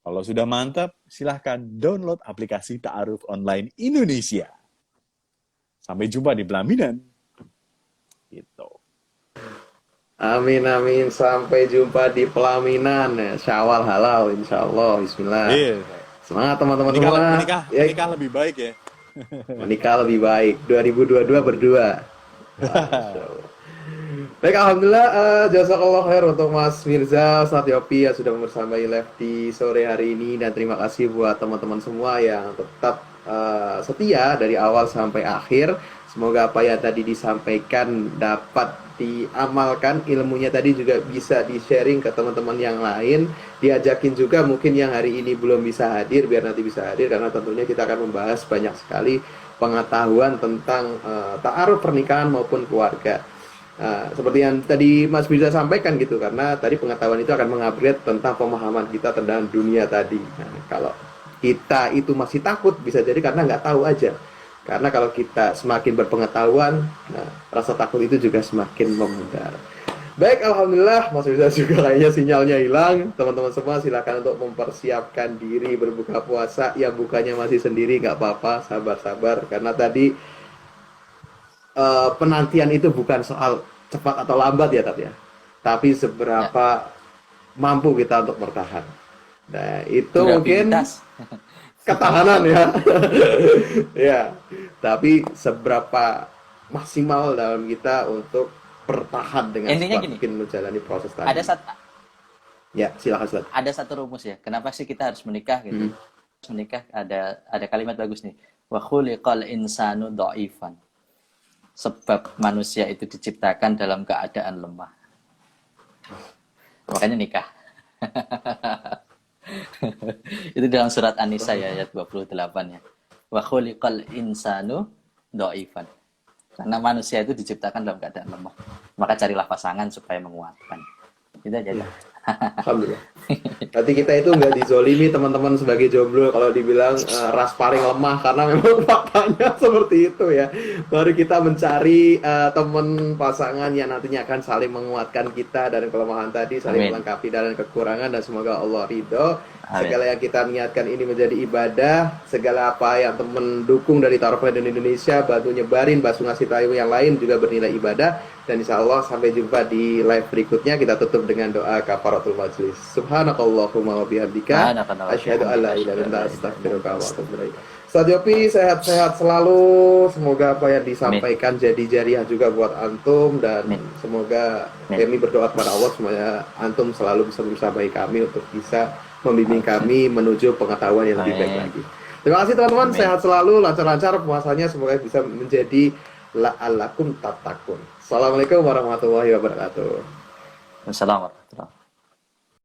Kalau sudah mantap, silahkan download aplikasi Ta'aruf Online Indonesia. Sampai jumpa di pelaminan. Gitu. Amin amin, sampai jumpa di pelaminan. Syawal halal insyaallah. Bismillah. Iya. Semangat teman-teman semua. Menikah lebih baik ya. Menikah lebih baik. 2022 berdua. Masyaallah. Baik, alhamdulillah, jazakallah khair untuk Mas Mirza Ustadz Yopi yang sudah membersamai live di sore hari ini, dan terima kasih buat teman-teman semua yang tetap setia dari awal sampai akhir. Semoga apa yang tadi disampaikan dapat diamalkan, ilmunya tadi juga bisa di-sharing ke teman-teman yang lain, diajakin juga mungkin yang hari ini belum bisa hadir biar nanti bisa hadir, karena tentunya kita akan membahas banyak sekali pengetahuan tentang ta'aruf pernikahan maupun keluarga. Seperti yang tadi Mas Mirza sampaikan gitu, karena tadi pengetahuan itu akan mengupgrade tentang pemahaman kita tentang dunia tadi. Nah, kalau kita itu masih takut, bisa jadi karena nggak tahu aja. Karena kalau kita semakin berpengetahuan, nah, rasa takut itu juga semakin memudar. Baik, alhamdulillah Mas Mirza juga kayaknya sinyalnya hilang. Teman-teman semua silakan untuk mempersiapkan diri berbuka puasa. Yang bukanya masih sendiri nggak apa-apa, sabar-sabar. Karena tadi penantian itu bukan soal cepat atau lambat ya, tapi seberapa mampu kita untuk bertahan. Nah, itu mungkin ketahanan ya. Ya, tapi seberapa maksimal dalam kita untuk bertahan dengan mungkin menjalani proses tadi. Ya, silakan Ustaz. Ada satu rumus ya. Kenapa sih kita harus menikah gitu? Menikah ada kalimat bagus nih. Wa khuliqal insanu dha'ifan. Sebab manusia itu diciptakan dalam keadaan lemah. Makanya nikah. Itu dalam surat An-Nisa ya, ayat 28 ya. Wa khuliqal insanu dha'ifan. Karena manusia itu diciptakan dalam keadaan lemah. Maka carilah pasangan supaya menguatkan. Itu aja. Ya. Alhamdulillah. Nanti kita itu nggak dizolimi teman-teman sebagai jomblo kalau dibilang ras paling lemah, karena memang faktanya seperti itu ya. Baru kita mencari teman pasangan yang nantinya akan saling menguatkan kita dan kelemahan tadi, saling melengkapi dan kekurangan, dan semoga Allah ridho. Segala yang kita niatkan ini menjadi ibadah, segala apa yang teman dukung dari Ta'aruf Online Indonesia, bantu nyebarin, bantu ngasih tahu yang lain juga bernilai ibadah. Dan insya Allah sampai jumpa di live berikutnya. Kita tutup dengan doa kafaratul majlis. Subhanakallahumma wa bihamdika asyhadu an la ilaha illa anta astaghfiruka wa atubu ilaik. Ustaz Yopi sehat-sehat selalu. Semoga apa yang disampaikan jadi jariah juga buat antum, dan semoga kami berdoa kepada Allah supaya antum selalu bisa bersamai kami untuk bisa membimbing kami menuju pengetahuan yang lebih baik lagi. Terima kasih teman-teman, sehat selalu, lancar-lancar puasanya, semoga bisa menjadi la'allakum tattaqun. Assalamualaikum warahmatullahi wabarakatuh. Wassalamualaikum warahmatullahi wabarakatuh.